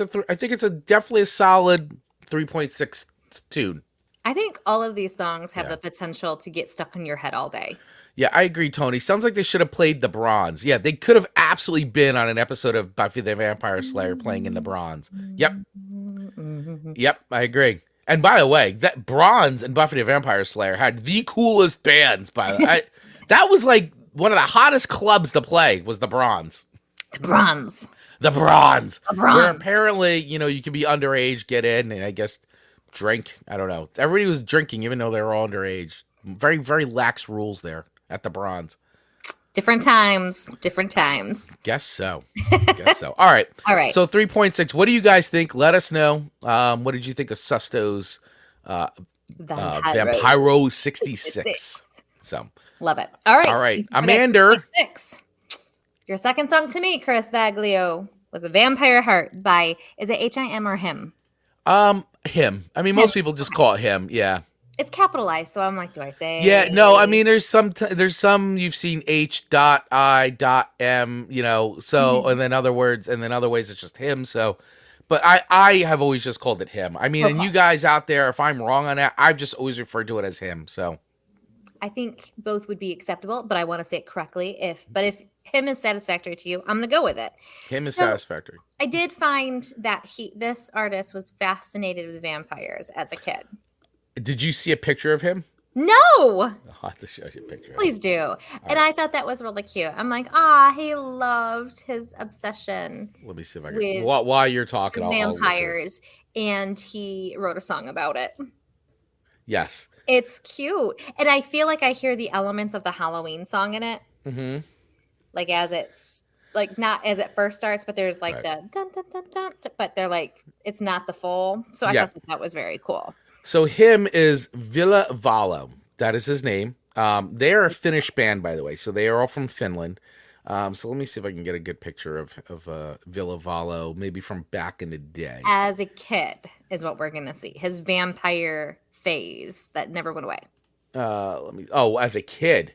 B: definitely a solid 3.6 tune.
A: I think all of these songs have the potential to get stuck in your head all day.
B: Yeah, I agree, Tony. Sounds like they should have played the Bronze. Yeah, they could have absolutely been on an episode of Buffy the Vampire Slayer playing in the Bronze. Yep. Yep, I agree. And by the way, that Bronze and Buffy the Vampire Slayer had the coolest bands. By the way, that was like one of the hottest clubs to play was the Bronze.
A: The Bronze.
B: The Bronze.
A: The Bronze.
B: Where apparently, you can be underage, get in, and I guess drink. I don't know. Everybody was drinking, even though they were all underage. Very, very lax rules there at the Bronze.
A: Different times.
B: Guess so. All right.
A: All right.
B: So 3.6. What do you guys think? Let us know. What did you think of Susto's Vampiro 66? So
A: love it. All right.
B: Amanda.
A: Your second song to me, Chris Baglio, was a Vampire Heart by, is it H-I-M or him?
B: Him. I mean, most people just call it him. Yeah.
A: It's capitalized, so I'm like, do I say?
B: Yeah, no, I mean, there's some you've seen H.I.M, so, and then other ways it's just him, so, but I have always just called it him. I mean, and you guys out there, if I'm wrong on that, I've just always referred to it as him, so.
A: I think both would be acceptable, but I want to say it correctly. If him is satisfactory to you, I'm going to go with it.
B: Him is satisfactory.
A: I did find that this artist was fascinated with vampires as a kid.
B: Did you see a picture of him?
A: No.
B: I'll have to show you a picture.
A: Please do. And I thought that was really cute. I'm like, he loved his obsession.
B: Let me see if I can. While you're talking,
A: vampires, and he wrote a song about it.
B: Yes.
A: It's cute. And I feel like I hear the elements of the Halloween song in it. Mm-hmm. Like as it's like not as it first starts, but there's like the dun dun dun dun, but they're like it's not the full. So I thought that was very cool.
B: So him is Villa Valo. That is his name. They are a Finnish band, by the way. So they are all from Finland. So let me see if I can get a good picture of Villa Valo, maybe from back in the day.
A: As a kid is what we're gonna see. His vampire phase that never went away.
B: As a kid.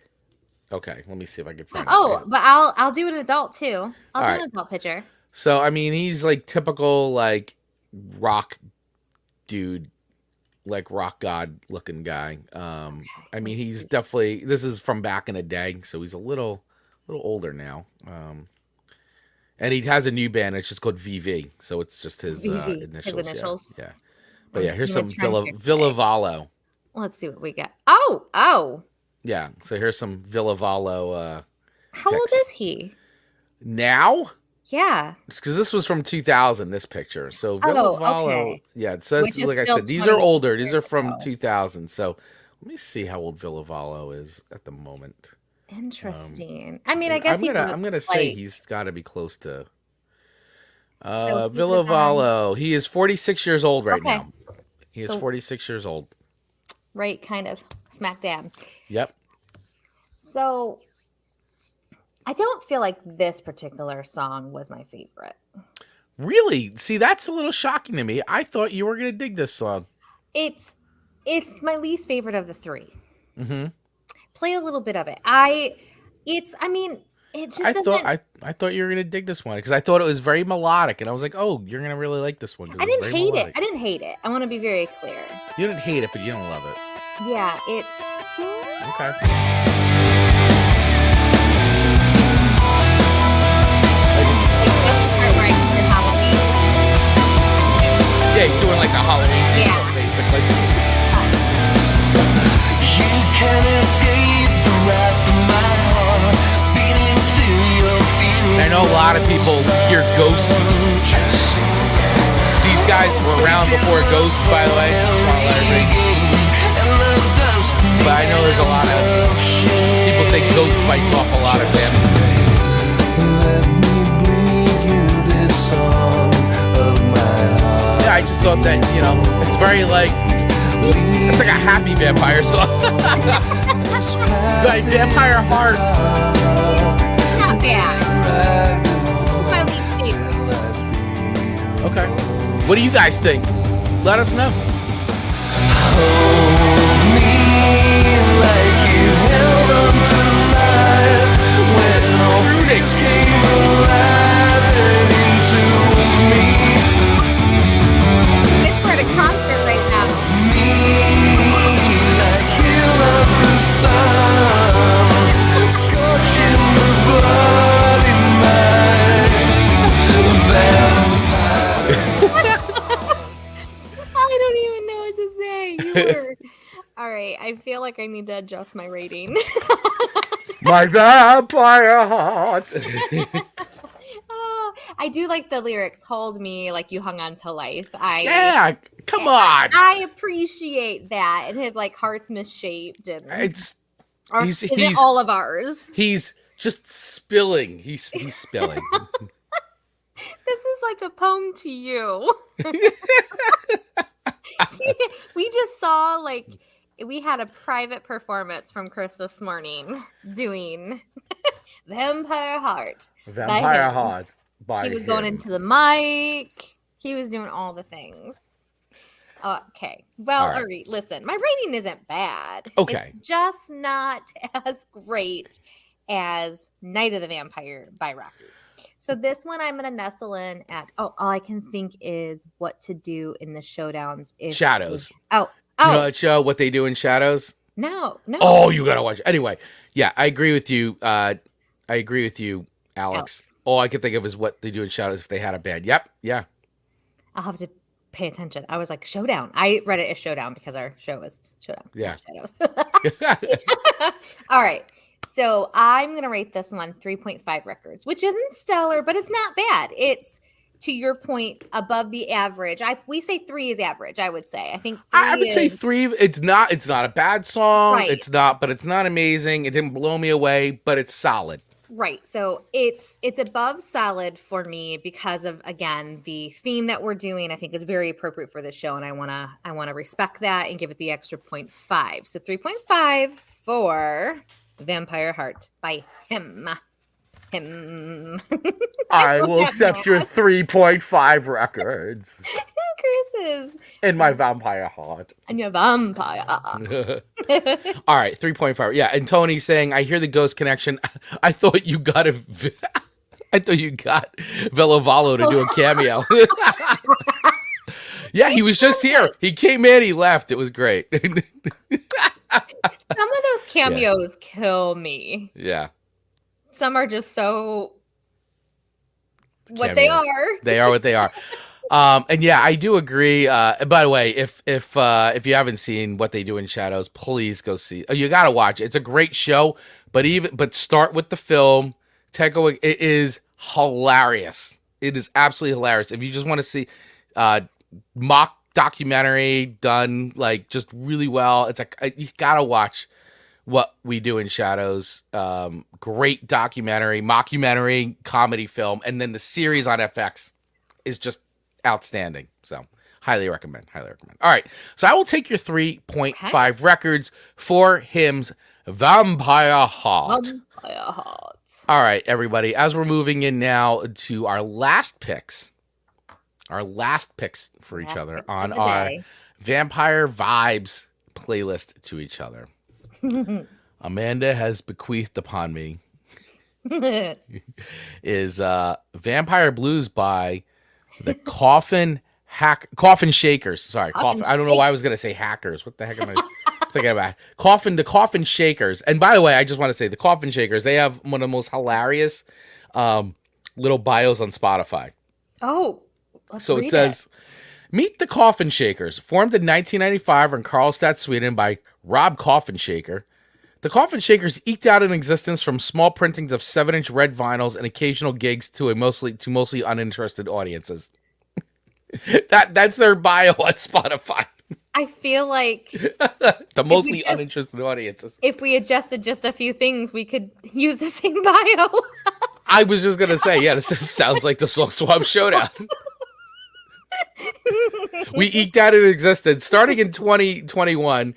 B: Okay, let me see if I can find
A: it. But I'll do an adult too. I'll do an adult picture.
B: So I mean he's like typical like rock dude. Like rock god looking guy. I mean, he's definitely, this is from back in the day, so he's a little older now. And he has a new band. It's just called VV, so it's just his initials. His initials. Yeah. But yeah, here's some Villa Valo.
A: Let's see what we got. Oh.
B: Yeah. So here's some Villa Valo.
A: How old is he
B: now?
A: Yeah.
B: It's because this was from 2000, this picture. So Villa Valo,
A: okay.
B: yeah. So like I said, these are older. These are from 2000. So Let me see how old Villavallo is at the moment.
A: Interesting. I mean, I guess
B: I'm gonna say he's got to be close to
A: so
B: Villavallo. He is 46 years old right now. He is 46 years old.
A: Right, kind of smack dab.
B: Yep.
A: So I don't feel like this particular song was my favorite.
B: Really? See, that's a little shocking to me. I thought you were gonna dig this song.
A: It's my least favorite of the three.
B: Mm-hmm.
A: Play a little bit of it. It just doesn't.
B: I thought you were gonna dig this one because I thought it was very melodic, and I was like, oh, you're gonna really like this one.
A: I didn't hate it. I didn't hate it. I want to be very clear.
B: You didn't hate it, but you don't love it.
A: Yeah, it's
B: okay. Yeah, he's doing like a Halloween thing, basically.
C: You can't escape the wrath of my heart beating to your feet.
B: I know a lot of people hear Ghost. These guys were around before Ghost, by the way. Just want to let everybody. But I know there's a lot of people say Ghost bites off a lot of them.
C: Let me breathe you this song of my heart.
B: Yeah, I just thought that, it's very like, it's like a happy vampire song. Like Vampire Heart.
A: not bad. It's my least favorite.
B: Okay. What do you guys think? Let us know.
C: Hold me like you held on to life when all things came alive and into me.
A: It's for a concert right now.
C: Me like you love the sun, scorching the blood in my vampire.
A: I don't even know what to say. You were... All right, I feel like I need to adjust my rating.
B: My vampire heart.
A: I do like the lyrics. Hold me like you hung on to life.
B: Come on.
A: I appreciate that. And his like heart's misshaped. And
B: He's
A: all of ours.
B: He's just spilling. He's spilling.
A: This is like a poem to you. We just saw we had a private performance from Chris this morning doing Vampire Heart.
B: Vampire Heart.
A: He was going into the mic. He was doing all the things. Okay. Well, all right. Listen, my rating isn't bad.
B: Okay.
A: It's just not as great as Night of the Vampire by Roky. So this one I'm going to nestle in at, all I can think is what to do in the showdowns.
B: Shadows.
A: Oh.
B: You know that show, What They Do in Shadows?
A: No.
B: Oh, you got to watch it. Anyway, yeah, I agree with you. Alex. All I can think of is What They Do in Shadows if they had a band. Yep. Yeah.
A: I'll have to pay attention. I was like, Showdown. I read it as Showdown because our show is Showdown.
B: Yeah.
A: Shadows. All right. So I'm going to rate this one 3.5 records, which isn't stellar, but it's not bad. It's, to your point, above the average. We say 3 is average, I would say. I think
B: I would say 3. It's not a bad song.
A: Right.
B: It's not amazing. It didn't blow me away, but it's solid.
A: Right. So it's above solid for me because of, again, the theme that we're doing. I think is very appropriate for this show, and I wanna respect that and give it the extra 0.5. So 3.5 for Vampire Heart by him.
B: I will accept your 3.5 records.
A: Chris's.
B: In my vampire heart.
A: And your vampire.
B: All right, 3.5. Yeah, and Tony saying, I hear the ghost connection. I thought you got Velovalo to do a cameo. Yeah, he was just here. He came in, he left. It was great.
A: Some of those cameos kill me.
B: Yeah.
A: Some are just so what
B: cameos.
A: they are.
B: They are what they are. And yeah, I do agree. By the way, if you haven't seen What They Do in Shadows, please go see. You got to watch it. It's a great show, but start with the film. It is hilarious. It is absolutely hilarious. If you just want to see mock documentary done like just really well. It's like you gotta watch What We Do in Shadows. Great documentary, mockumentary, comedy film, and then the series on FX is just outstanding. So highly recommend. Highly recommend. All right, so I will take your 3.5 records for Hymns Vampire Heart.
A: Vampire Hearts.
B: All right, everybody, as we're moving in now to our last picks for each other on our Vampire Vibes playlist to each other. Amanda has bequeathed upon me is Vampire Blues by the Coffin Shakers. Sorry, Coffin. I don't know why I was going to say hackers. What the heck am I thinking about? The Coffin Shakers. And by the way, I just want to say the Coffin Shakers, they have one of the most hilarious little bios on Spotify.
A: Oh,
B: so it says, meet the Coffin Shakers, formed in 1995 in Karlstad, Sweden by Rob Coffin Shaker. The Coffin Shakers eked out an existence from small printings of 7-inch red vinyls and occasional gigs to mostly uninterested audiences. That's their bio on Spotify.
A: I feel like
B: the mostly uninterested audiences.
A: If we adjusted just a few things, we could use the same bio.
B: I was just gonna say, yeah, this sounds like the Song Swap Showdown. We eked out an existence starting in 2021.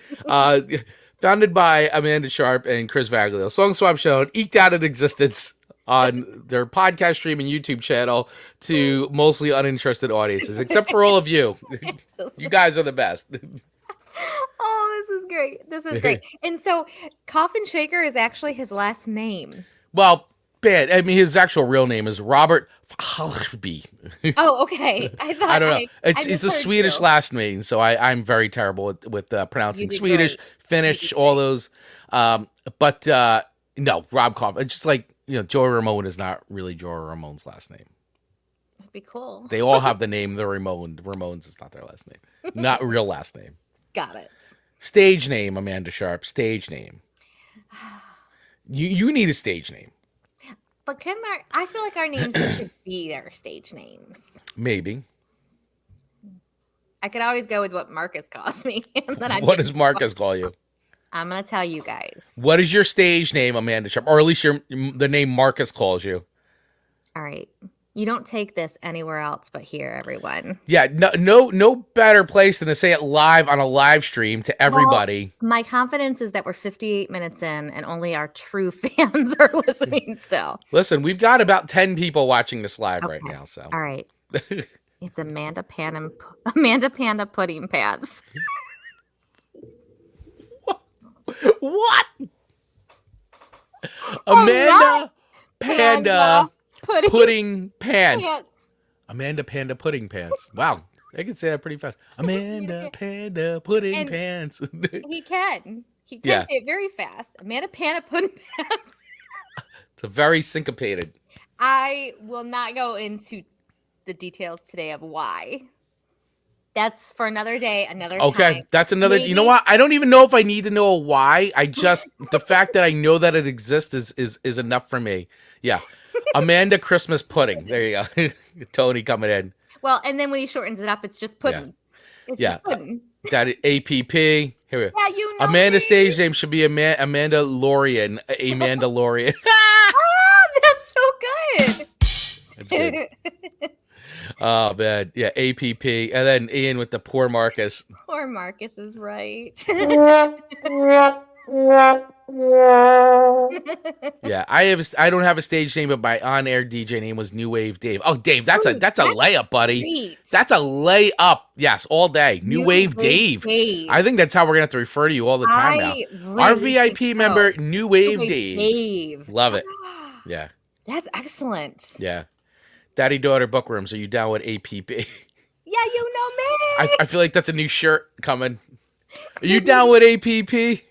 B: Founded by Amanda Sharp and Chris Vaglio. Song Swap Showdown eked out an existence on their podcast stream and YouTube channel to mostly uninterested audiences, except for all of you. You guys are the best.
A: Oh, this is great. This is great. And so Coffin Shaker is actually his last name.
B: Well, bad. I mean, his actual real name is Robert Falkby.
A: Oh, okay. I don't know.
B: It's a Swedish last name, so I'm very terrible with pronouncing Swedish, Finnish, all those. But no, Rob Coffin. It's just like, Joey Ramone is not really Joey Ramone's last name.
A: That'd be cool.
B: They all have the name the Ramones is not their last name. Not real last name.
A: Got it.
B: Stage name, Amanda Sharp. Stage name. You need a stage name.
A: But I feel like our names could be our stage names.
B: Maybe.
A: I could always go with what Marcus calls me. And then
B: what does Marcus call you?
A: I'm going to tell you guys.
B: What is your stage name, Amanda Sharp? Or at least the name Marcus calls you.
A: All right. You don't take this anywhere else but here, everyone.
B: Yeah, no better place than to say it live on a live stream to everybody.
A: Well, my confidence is that we're 58 minutes in and only our true fans are listening still.
B: Listen, we've got about 10 people watching this live right now. So
A: all right. It's Amanda Panda Pudding Pants.
B: What? Amanda Panda Pudding Pants. Amanda Panda Pudding Pants. Wow. I can say that pretty fast. Amanda Panda Pudding Pants.
A: He can say it very fast. Amanda Panda Pudding Pants.
B: It's a very syncopated.
A: I will not go into the details today of why. That's for another day, another time.
B: Okay, that's another. Maybe. You know what? I don't even know if I need to know why. I just the fact that I know that it exists is enough for me. Yeah, Amanda Christmas Pudding. There you go. Tony coming in.
A: Well, and then when he shortens it up, it's just pudding. Yeah. It's just pudding.
B: That APP. Here we go.
A: Yeah, you know.
B: Amanda's stage name should be Amanda Lorian. Amanda Lorian.
A: Oh, that's so good.
B: That's good. Oh man, yeah, APP, and then Ian with the poor Marcus.
A: Poor Marcus is right.
B: Yeah, I don't have a stage name, but my on-air DJ name was New Wave Dave. Oh, Dave, that's a layup, buddy. Great. That's a layup. Yes, all day. New Wave Dave. I think that's how we're gonna have to refer to you all the time now. Really our VIP member, New Wave Dave. Love it. Yeah.
A: That's excellent.
B: Yeah. Daddy-daughter bookrooms, are you down with APP?
A: Yeah, you know me.
B: I feel like that's a new shirt coming. Are you down with APP?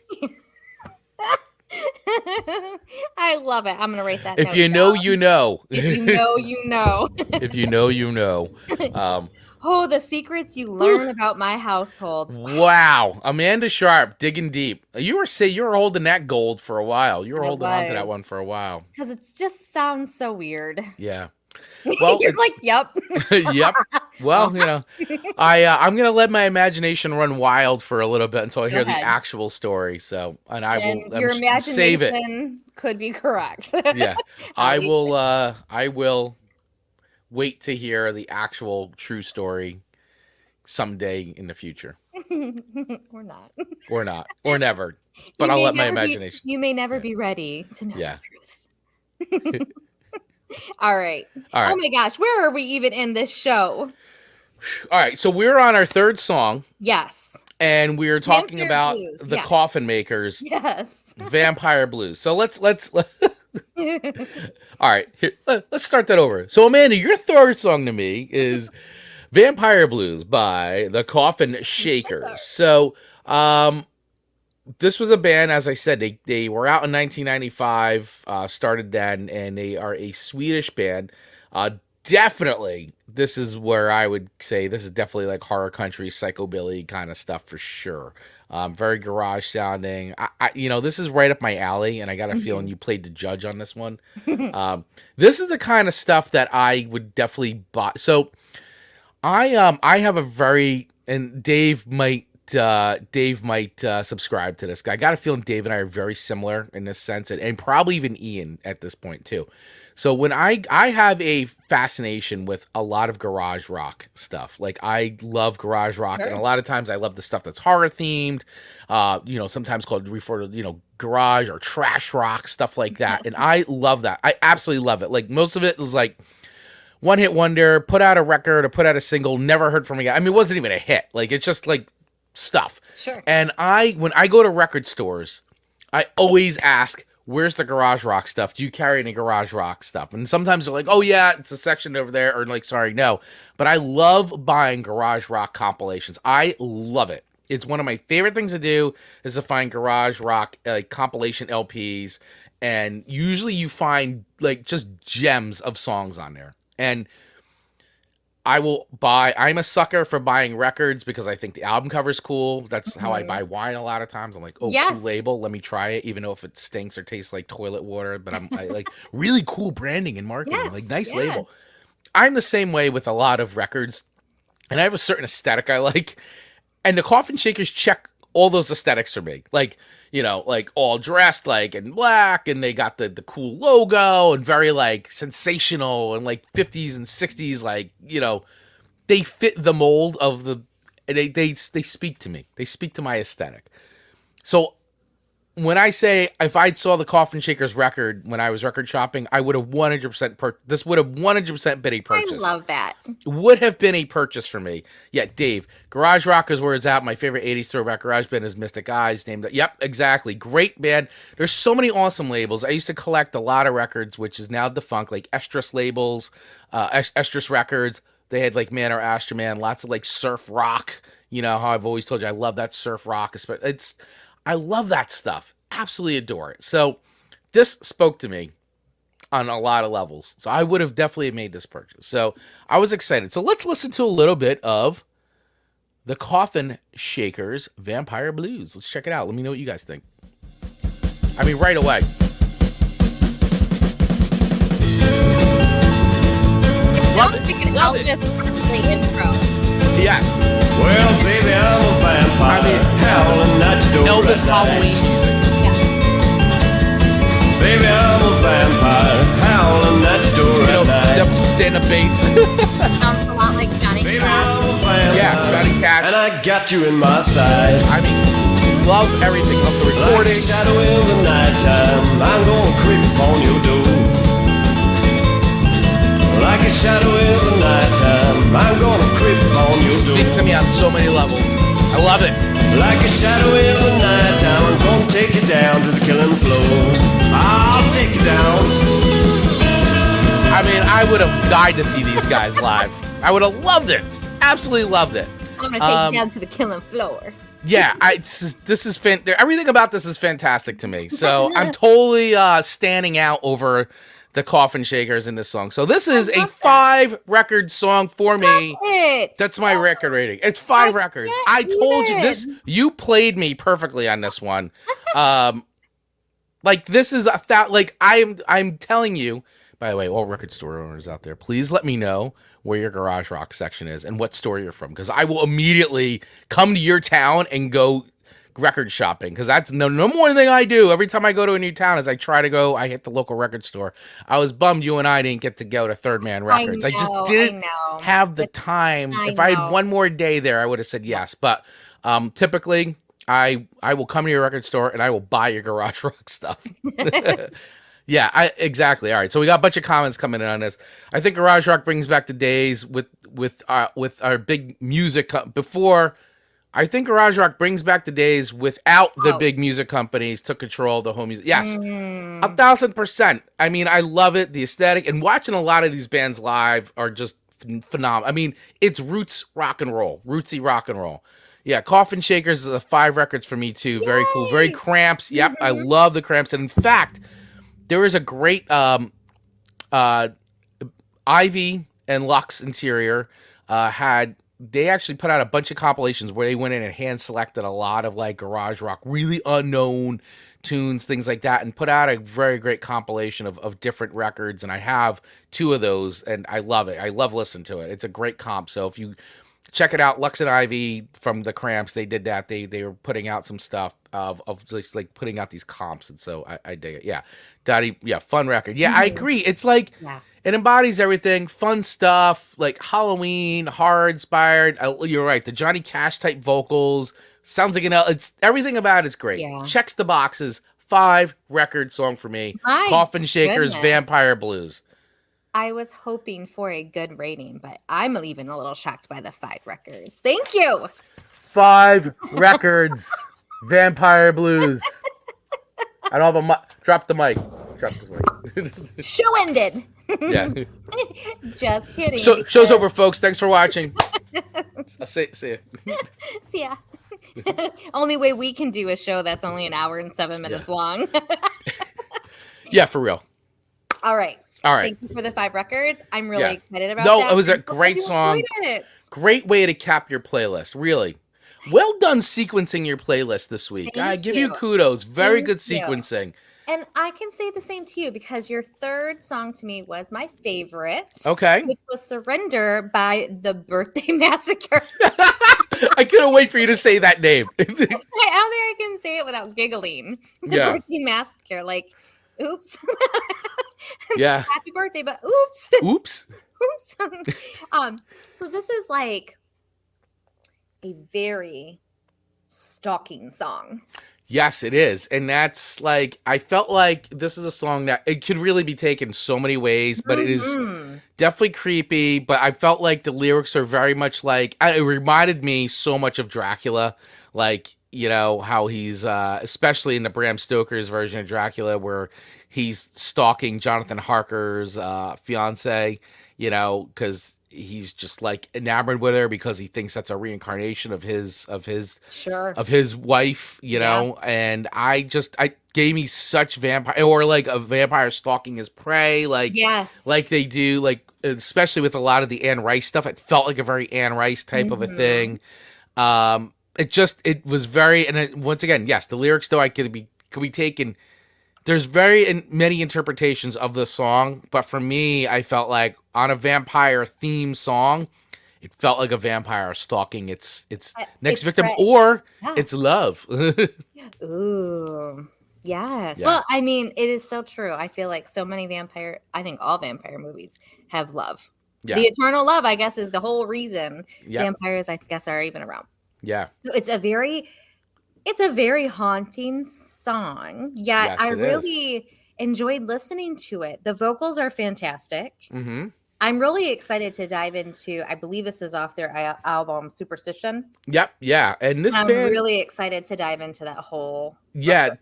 A: I love it. I'm going to rate that.
B: If you know, you know.
A: If you know, you know.
B: If you know, you know.
A: Oh, the secrets you learn about my household.
B: Wow. Amanda Sharp, digging deep. You were holding that gold for a while. You were holding on to that one for a while.
A: Because it just sounds so weird.
B: Yeah. Well,
A: you're like, yep.
B: Yep. Well, I'm gonna let my imagination run wild for a little bit until I hear the actual story. So, and I will
A: your imagination
B: save it.
A: Could be correct.
B: Yeah, I will. I will wait to hear the actual true story someday in the future.
A: Or not.
B: Or never. But I'll let my imagination.
A: You may never be ready to know the truth. All right. Oh my gosh, where are we even in this show?
B: All right, so we're on our third song.
A: Yes.
B: And we're talking about
A: blues.
B: the Coffin Makers.
A: Yes.
B: Vampire Blues. So let's all right, let's start that over. So Amanda, your third song to me is Vampire Blues by the Coffin Shakers. So this was a band, as I said, they were out in 1995, started then, and they are a Swedish band. Definitely, this is where I would say this is definitely like horror country, psychobilly kind of stuff for sure. Very garage sounding. This is right up my alley, and I got a feeling you played the judge on this one. This is the kind of stuff that I would definitely buy. So I have a very, and Dave might subscribe to this guy. I got a feeling Dave and I are very similar in this sense, and probably even Ian at this point too. So when I have a fascination with a lot of garage rock stuff. Like I love garage rock, and a lot of times I love the stuff that's horror themed. Sometimes called garage or trash rock, stuff like that. And I love that. I absolutely love it. Like most of it is like one hit wonder, put out a record or put out a single, never heard from again. I mean, it wasn't even a hit. Like it's just like stuff.
A: Sure.
B: And when I go to record stores, I always ask, where's the garage rock stuff? Do you carry any garage rock stuff? And sometimes they're like, oh yeah, it's a section over there, or like, sorry, no. But I love buying garage rock compilations. I love it. It's one of my favorite things to do is to find garage rock compilation LPs, and usually you find like just gems of songs on there. And I'm a sucker for buying records because I think the album cover's cool. That's how I buy wine a lot of times. I'm like, cool label. Let me try it, even though if it stinks or tastes like toilet water. But I like really cool branding and marketing, nice label. I'm the same way with a lot of records, and I have a certain aesthetic I like. And the Coffin Shakers check all those aesthetics for me. Like all dressed like in black, and they got the cool logo and very like sensational and like 50s and 60s, like, they fit the mold of they speak to me. They speak to my aesthetic. So when I say if I saw the Coffin Shakers record when I was record shopping, I would have 100% this would have 100% been a purchase.
A: I love that.
B: Would have been a purchase for me. Yeah, Dave, garage rock is where it's at. My favorite 80s throwback garage band is Mystic Eyes. Yep, exactly. Great band. There's so many awesome labels. I used to collect a lot of records, which is now defunct, like Estrus labels, Estrus Records. They had like Man or Astroman, lots of like surf rock. You know how I've always told you I love that surf rock. I love that stuff. Absolutely adore it. So this spoke to me on a lot of levels. So I would have definitely made this purchase. So I was excited. So let's listen to a little bit of the Coffin Shakers Vampire Blues. Let's check it out. Let me know what you guys think. I mean, right away. Love it. Love it.
A: Intro.
B: Yes.
C: Well, baby, I'm a vampire.
B: I mean,
C: howling at your door
B: Elvis
C: at
B: Halloween
C: night.
B: music.
C: Baby, I'm a vampire. Howling at your door at night.
B: Definitely stand-up bass.
A: Sounds a lot like Johnny
C: Baby,
A: Cash.
C: I'm a vampire.
B: Yeah, Johnny Cash.
C: And I got you in my sight.
B: I mean, love everything. Love the
C: Like a
B: recording.
C: shadow in the nighttime, I'm gonna creep upon your door. Like a shadow in the nighttime, I'm gonna creep upon your door.
B: Speaks to me on so many levels. I love it.
C: Like a shadow in the nighttime, I'm gonna take you down to the killing floor. I'll take you down.
B: I mean, I would have died to see these guys live. I would have loved it. Absolutely loved it.
A: I'm gonna take you down to the killing floor.
B: Yeah, everything about this is fantastic to me. So I'm totally standing out over the Coffin Shakers in this song. So this is a 5-record song for me. That's my record rating. It's 5 records. I told you this. You played me perfectly on this one. Like this is like I'm telling you, By the way, all record store owners out there, please let me know where your garage rock section is and what store you're from, because I will immediately come to your town and go record shopping, because that's no more thing I do every time I go to a new town is I hit the local record store. I was bummed you and I didn't get to go to Third Man Records. I just didn't have the time. If I had one more day there, I would have said yes. But typically, I will come to your record store and I will buy your garage rock stuff. Yeah, exactly. All right, so we got a bunch of comments coming in on this. I think garage rock brings back the days with our big music before. I think garage rock brings back the days without the big music companies took control of the home music. Yes, 1,000%. I mean, I love it, the aesthetic, and watching a lot of these bands live are just phenomenal. I mean, it's rootsy rock and roll. Yeah, Coffin Shakers is 5 records for me too. Very cool, very Cramps. Yep, I love the Cramps, and in fact, there was a great Ivy and Lux Interior they actually put out a bunch of compilations where they went in and hand selected a lot of like garage rock, really unknown tunes, things like that, and put out a very great compilation of different records. And I have 2 of those, and I love it. I love listening to it. It's a great comp. So if you check it out, Lux and Ivy from the Cramps, they did that. They were putting out some stuff of just like putting out these comps, and so I dig it. Yeah, Daddy, yeah, fun record. Yeah, I agree. It's like it embodies everything, fun stuff, like Halloween, horror inspired. You're right, the Johnny Cash type vocals sounds like it's everything about it's great. Yeah. Checks the boxes. 5 record song for me. Coffin Shakers, Vampire Blues.
A: I was hoping for a good rating, but I'm even a little shocked by the 5 records. Thank you.
B: 5 records, Vampire Blues. I don't have a drop the mic. Drop this mic.
A: Show ended.
B: Yeah.
A: Just kidding.
B: So, show's over, folks. Thanks for watching. I'll see you.
A: See ya. Only way we can do a show that's only an hour and 7 minutes long.
B: Yeah, for real.
A: All right. Thank you for the 5 records. I'm really excited about that.
B: No, it was a great song. Great way to cap your playlist, really. Well done sequencing your playlist this week. I give you kudos. Very good sequencing.
A: And I can say the same to you because your 3rd song to me was my favorite.
B: Okay.
A: Which was Surrender by the Birthday Massacre.
B: I couldn't wait for you to say that name.
A: I don't think I can say it without giggling. The Birthday Massacre. Like, oops.
B: Yeah.
A: Happy birthday, but oops.
B: Oops.
A: Oops. So this is like a very stalking song.
B: Yes, it is. And that's like, I felt like this is a song that it could really be taken so many ways, but it is definitely creepy. But I felt like the lyrics are very much like, it reminded me so much of Dracula. Like, you know, how he's, especially in the Bram Stoker's version of Dracula, where he's stalking Jonathan Harker's fiance, you know, because he's just like enamored with her because he thinks that's a reincarnation of his wife, you know. And I gave me such vampire, or like a vampire stalking his prey, like like they do, like especially with a lot of the Anne Rice stuff. It felt like a very Anne Rice type of a thing. It was very, and once again, yes, the lyrics though could be taken. There's very many interpretations of the song, but for me, I felt like on a vampire theme song, it felt like a vampire stalking its next victim, or its love.
A: Ooh, yes. Yeah. Well, I mean, it is so true. I feel like so many I think all vampire movies have love. Yeah. The eternal love, I guess, is the whole reason vampires, I guess, are even around.
B: Yeah.
A: So it's a very haunting song. Yet I really enjoyed listening to it. The vocals are fantastic. Mm-hmm. I'm really excited to dive into, I believe this is off their album Superstition.
B: Yep. Yeah. And I'm
A: really excited to dive into that whole.
B: Yeah. Record.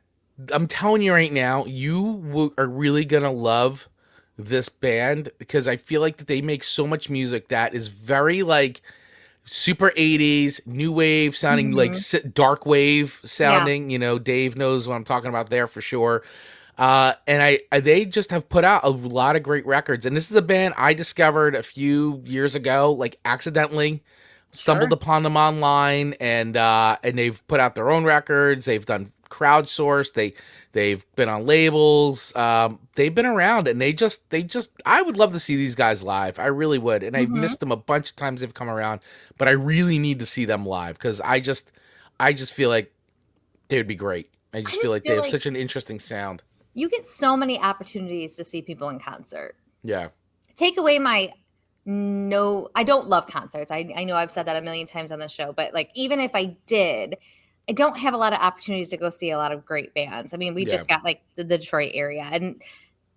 B: I'm telling you right now, you are really going to love this band because I feel like that they make so much music that is very like super 80s, new wave sounding, like dark wave sounding. You know, Dave knows what I'm talking about there for sure. And they just have put out a lot of great records. And this is a band I discovered a few years ago, like accidentally stumbled upon them online, and they've put out their own records. They've done crowdsourced. They've been on labels. They've been around, and they just. I would love to see these guys live. I really would, and I've missed them a bunch of times. They've come around, but I really need to see them live because I just feel like they would be great. I just feel like they have such an interesting sound.
A: You get so many opportunities to see people in concert.
B: Yeah.
A: Take away my I don't love concerts. I know I've said that a million times on the show, but like even if I did, I don't have a lot of opportunities to go see a lot of great bands. I mean, we just got like the Detroit area, and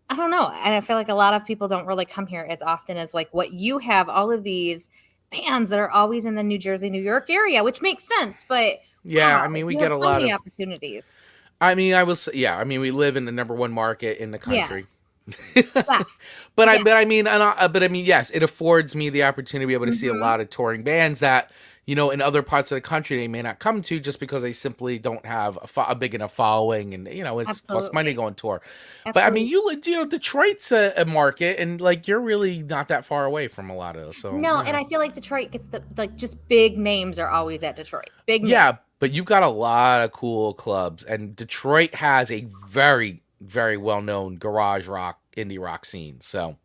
A: I don't know. And I feel like a lot of people don't really come here as often as like what you have, all of these bands that are always in the New Jersey, New York area, which makes sense. But
B: yeah,
A: wow,
B: I mean, we get a lot of
A: opportunities.
B: I mean, I mean, we live in the #1 market in the country.
A: Yes. Yes.
B: But I mean, yes, it affords me the opportunity to be able to see a lot of touring bands that, you know, in other parts of the country they may not come to just because they simply don't have a big enough following, and you know, it's costs money to go on tour. Absolutely. But I mean, you know, Detroit's a market, and like you're really not that far away from a lot of those. So
A: no, and I feel like Detroit gets the like just big names are always at Detroit. Big names.
B: Yeah, but you've got a lot of cool clubs, and Detroit has a very, very well-known garage rock, indie rock scene. So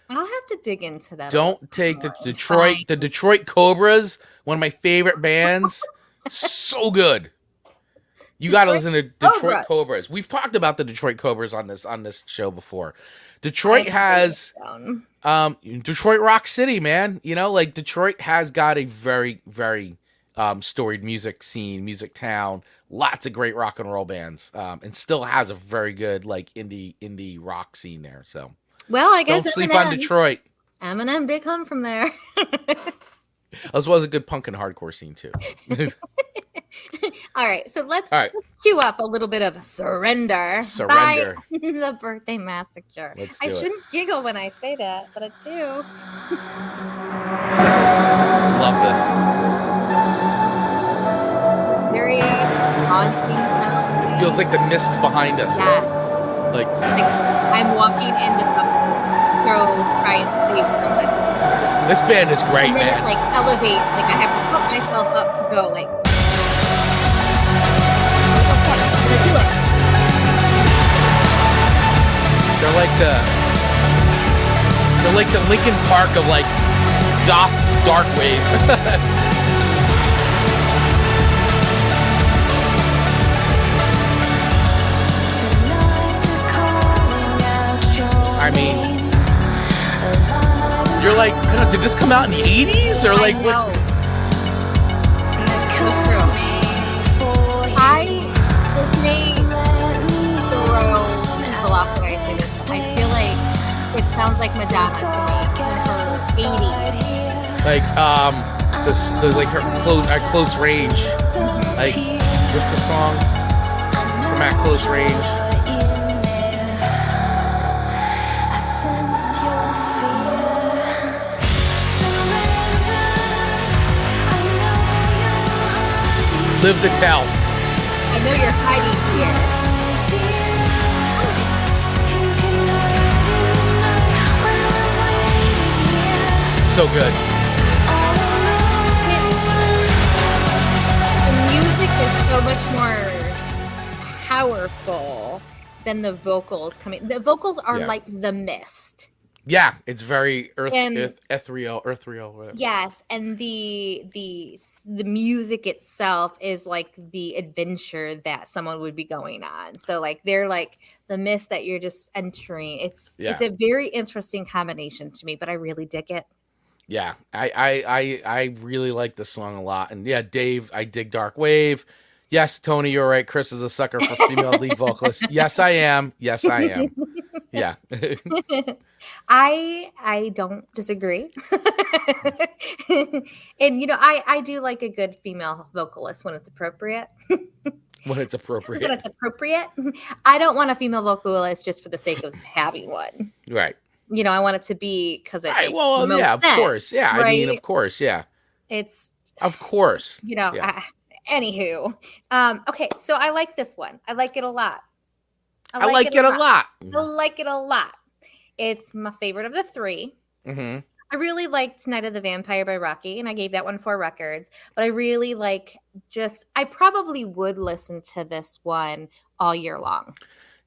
A: I'll have to dig into that.
B: Don't take the Detroit Cobras, one of my favorite bands. So good. You got to listen to Detroit Cobras. We've talked about the Detroit Cobras on this show before. Detroit has Detroit Rock City, man. You know, like Detroit has got a very, very storied music scene, music town, lots of great rock and roll bands, and still has a very good like indie rock scene there. So,
A: well, I guess
B: don't sleep on Detroit.
A: Eminem did come from there,
B: as well as a good punk and hardcore scene too.
A: All right, so let's cue up a little bit of Surrender by the Birthday Massacre. I shouldn't giggle when I say that, but I do.
B: Love this.
A: Very haunting melody.
B: It feels like the mist behind us.
A: Yeah.
B: Like
A: I'm walking into something to try and save someone.
B: This band is great,
A: and then
B: man.
A: It like elevates. Like I have to put myself up to go like. Okay, do it.
B: They're like the Linkin Park of like goth dark wave. I mean, you're like, I don't know, did this come out in the 80s or like what?
A: That's so true. This may throw people off when I say this. I feel like it sounds like Madonna to me in her 80s.
B: Like this like her close range. Like what's the song from At Close Range? Live to Tell.
A: I know you're hiding here.
B: So good.
A: The music is so much more powerful than the vocals coming. The vocals are like the mist.
B: Yeah, it's very ethereal. Whatever.
A: Yes, and the music itself is like the adventure that someone would be going on. So like they're like the mist that you're just entering. It's a very interesting combination to me, but I really dig it.
B: Yeah, I really like this song a lot, and yeah, Dave, I dig dark wave. Yes, Tony, you're right. Chris is a sucker for female lead vocalists. Yes, I am. Yeah.
A: I don't disagree. And you know, I do like a good female vocalist when it's appropriate.
B: When it's appropriate.
A: I don't want a female vocalist just for the sake of having one.
B: Right.
A: You know, I want it to be because it
B: right. Well, yeah, of course. Yeah. Right? I mean, of course, yeah.
A: It's
B: of course.
A: You know, anywho. Okay, so I like this one. I like it a lot.
B: I like it a lot.
A: I like it a lot. It's my favorite of the three.
B: Mm-hmm.
A: I really liked Night of the Vampire by Roky, and I gave that one 4 records. But I really I probably would listen to this one all year long.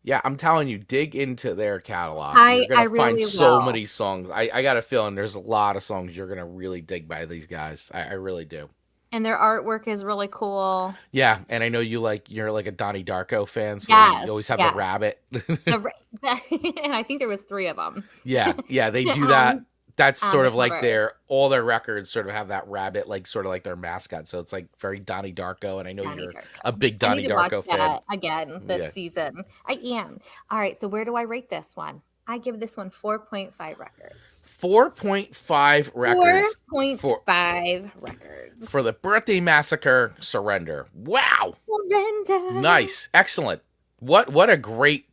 B: Yeah, I'm telling you, dig into their catalog.
A: I
B: You're gonna find
A: really
B: so
A: will.
B: many songs. I got a feeling there's a lot of songs you're gonna really dig by these guys. I really do.
A: And their artwork is really cool.
B: Yeah, and I know you're like a Donnie Darko fan, so
A: Yes,
B: you always have the rabbit.
A: and I think there was 3 of them.
B: Yeah, they do that. That's sort of like
A: cover.
B: all their records sort of have that rabbit, like sort of like their mascot. So it's like very Donnie Darko, and I know
A: Donnie
B: you're
A: Darko.
B: a big
A: I
B: Donnie
A: need to
B: Darko
A: watch
B: fan.
A: that again this season. I am. All right, so where do I rate this one? I give this one 4.5 records.
B: 4.5 records.
A: 4.5 records.
B: For the Birthday Massacre Surrender. Wow.
A: Surrender.
B: Nice. Excellent. What a great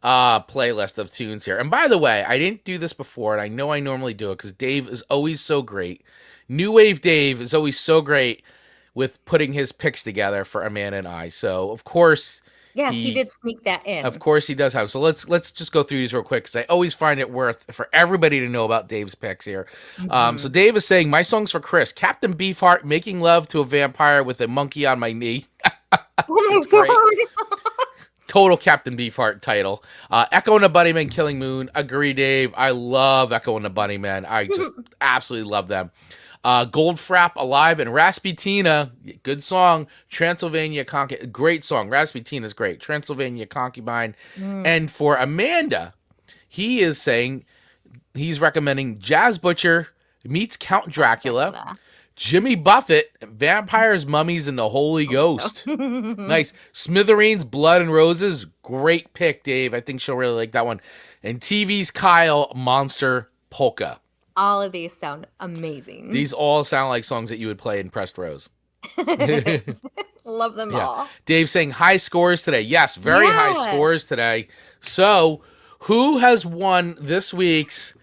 B: playlist of tunes here. And by the way, I didn't do this before, and I know I normally do it because Dave is always so great. New Wave Dave is always so great with putting his picks together for Amanda and I. So, of course...
A: Yes, he did sneak that in.
B: Of course he does have. So let's just go through these real quick because I always find it worth for everybody to know about Dave's picks here. So Dave is saying, my song's for Chris. Captain Beefheart, Making Love to a Vampire with a Monkey on My Knee.
A: Oh my God.
B: Total Captain Beefheart title. Echo and the Bunnymen, Killing Moon. Agree, Dave. I love Echo and the Bunnymen. I just absolutely love them. Goldfrapp, Alive, and Rasputina, good song. Transylvania Concubine, great song. Rasputina's great. Transylvania Concubine. And for Amanda, he is saying he's recommending Jazz Butcher meets Count Dracula. Jimmy Buffett, Vampires, Mummies, and the Holy Ghost. Nice. Smithereens, Blood and Roses. Great pick, Dave. I think she'll really like that one. And TV's Kyle, Monster Polka.
A: All of these sound amazing.
B: These all sound like songs that you would play in Pressed Rose.
A: Love them all.
B: Dave saying high scores today. Yes, very high scores today. So, who has won this week's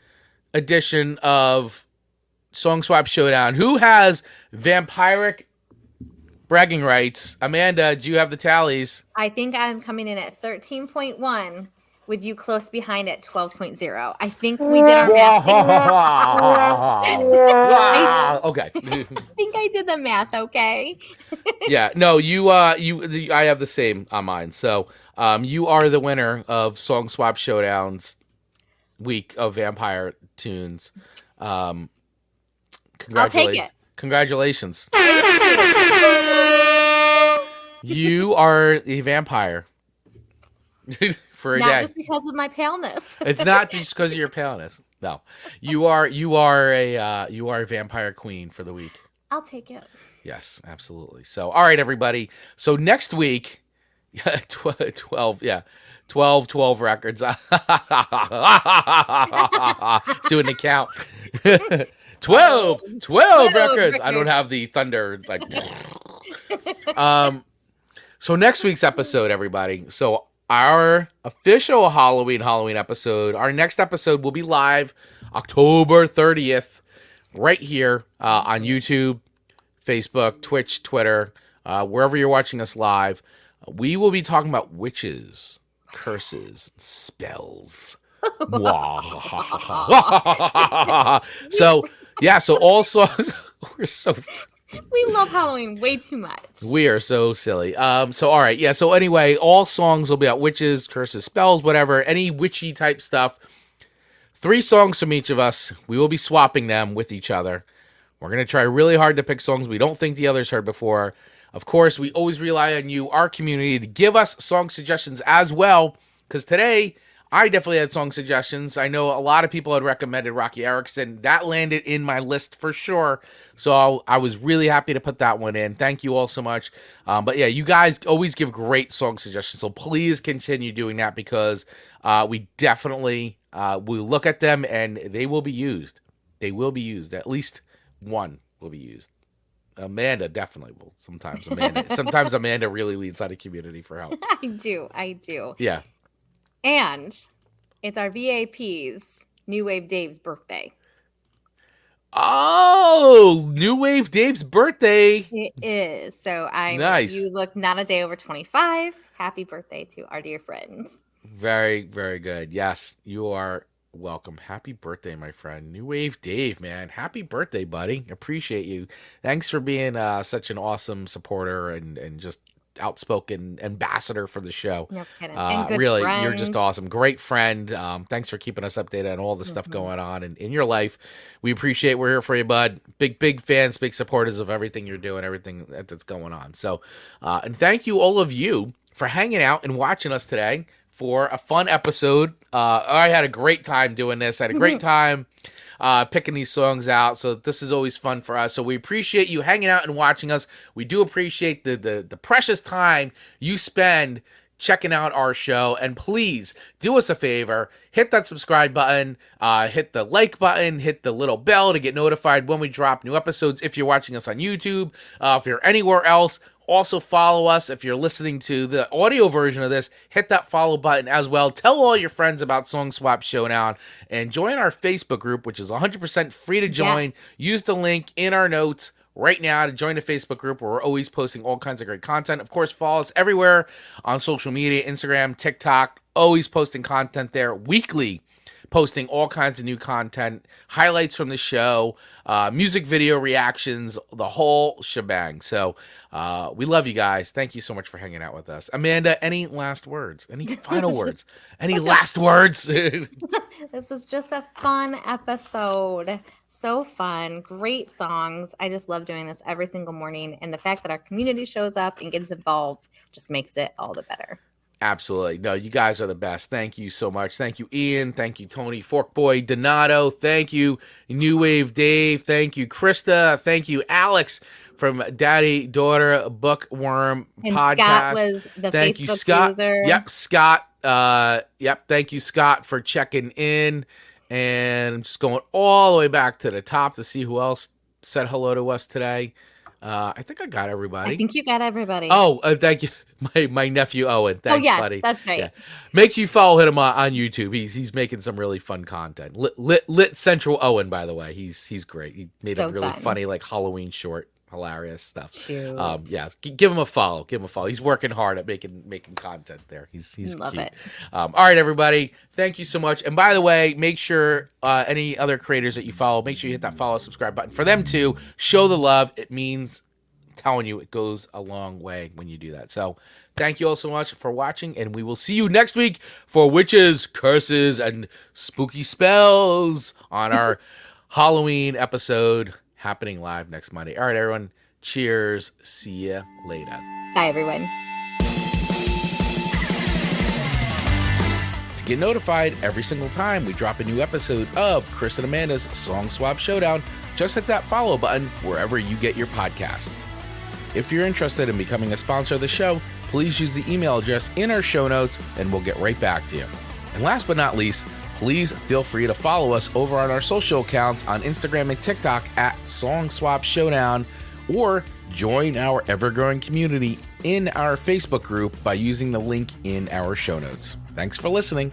B: edition of Song Swap Showdown? Who has vampiric bragging rights? Amanda, do you have the tallies?
A: I think I'm coming in at 13.1. With you close behind at 12.0. I think we did our math.
B: Okay.
A: I think I did the math, okay?
B: Yeah, no, I have the same on mine. So, you are the winner of Song Swap Showdown's week of vampire tunes.
A: I'll take it.
B: Congratulations. You are a vampire. For a
A: not
B: day.
A: Just because of my paleness.
B: It's not just because of your paleness. No, you are a vampire queen for the week.
A: I'll take it.
B: Yes, absolutely. So, all right, everybody. So next week, 12 records. Doing the count. 12 records. I don't have the thunder like. So next week's episode, everybody. So. Our official Halloween episode, our next episode will be live October 30th, right here on YouTube, Facebook, Twitch, Twitter, wherever you're watching us live. We will be talking about witches, curses, spells. So all songs, we're so...
A: We love Halloween way too much.
B: We are so silly. So all right, yeah. So anyway, all songs will be about witches, curses, spells, whatever, any witchy type stuff. 3 songs from each of us. We will be swapping them with each other. We're gonna try really hard to pick songs we don't think the others heard before. Of course, we always rely on you, our community, to give us song suggestions as well. Because today, I definitely had song suggestions. I know a lot of people had recommended Roky Erickson. That landed in my list for sure. So I was really happy to put that one in. Thank you all so much. But yeah, you guys always give great song suggestions. So please continue doing that because we definitely we look at them and they will be used. They will be used. At least one will be used. Amanda definitely will. Sometimes Amanda really leads out of community for help.
A: I do.
B: Yeah.
A: And it's our VAP's New Wave Dave's birthday.
B: Oh, New Wave Dave's birthday.
A: It is. So
B: nice.
A: You look not a day over 25. Happy birthday to our dear friend.
B: Very, very good. Yes, you are welcome. Happy birthday, my friend. New Wave Dave, man. Happy birthday, buddy. Appreciate you. Thanks for being such an awesome supporter and just outspoken ambassador for the show.
A: No kidding. And good
B: really,
A: friend.
B: you're just awesome. Great friend. Thanks for keeping us updated on all the stuff going on in your life. We appreciate it. We're here for you, bud. Big fans, big supporters of everything you're doing, everything that's going on. So, and thank you, all of you, for hanging out and watching us today for a fun episode. I had a great time doing this. I had a great time picking these songs out. So this is always fun for us. So we appreciate you hanging out and watching us. We do appreciate the precious time you spend checking out our show. And please do us a favor, hit that subscribe button, hit the like button, hit the little bell to get notified when we drop new episodes. If you're watching us on YouTube, if you're anywhere else, also follow us. If you're listening to the audio version of this, hit that follow button as well. Tell all your friends about Song Swap Showdown and join our Facebook group, which is 100% free to join. Yes. Use the link in our notes right now to join the Facebook group where we're always posting all kinds of great content. Of course, follow us everywhere on social media, Instagram, TikTok, always posting content there weekly. Posting all kinds of new content, highlights from the show, music video reactions, the whole shebang. So we love you guys. Thank you so much for hanging out with us. Amanda, any last words? Any final words? Any last words?
A: This was just a fun episode. So fun. Great songs. I just love doing this every single morning. And the fact that our community shows up and gets involved just makes it all the better.
B: Absolutely. No, you guys are the best. Thank you so much. Thank you, Ian. Thank you, Tony, Forkboy, Donato. Thank you, New Wave Dave. Thank you, Krista. Thank you, Alex from Daddy Daughter Bookworm
A: and
B: Podcast.
A: Scott was the
B: Thank
A: Facebook
B: you, Scott.
A: user.
B: Yep, Scott. Thank you, Scott, for checking in. And I'm just going all the way back to the top to see who else said hello to us today. I think I got everybody.
A: I think you got everybody.
B: Oh, thank you. My nephew Owen. Thanks,
A: yes,
B: buddy.
A: That's right.
B: Yeah. Make sure you follow him on YouTube. He's making some really fun content. Lit Central Owen, by the way. He's great. He made a really funny like Halloween short, hilarious stuff.
A: Cute.
B: Yeah, give him a follow. Give him a follow. He's working hard at making content there. He's
A: Love
B: cute.
A: It.
B: All right, everybody. Thank you so much. And by the way, make sure any other creators that you follow, make sure you hit that follow subscribe button for them too. Show the love. It means, telling you, it goes a long way when you do that. So thank you all so much for watching, and we will see you next week for witches, curses, and spooky spells on our Halloween episode happening live next Monday. All right, everyone. Cheers. See ya later.
A: Bye, everyone.
B: To get notified every single time we drop a new episode of Chris and Amanda's Song Swap Showdown, just hit that follow button wherever you get your podcasts. If you're interested in becoming a sponsor of the show, please use the email address in our show notes and we'll get right back to you. And last but not least, please feel free to follow us over on our social accounts on Instagram and TikTok at Song Swap Showdown, or join our ever-growing community in our Facebook group by using the link in our show notes. Thanks for listening.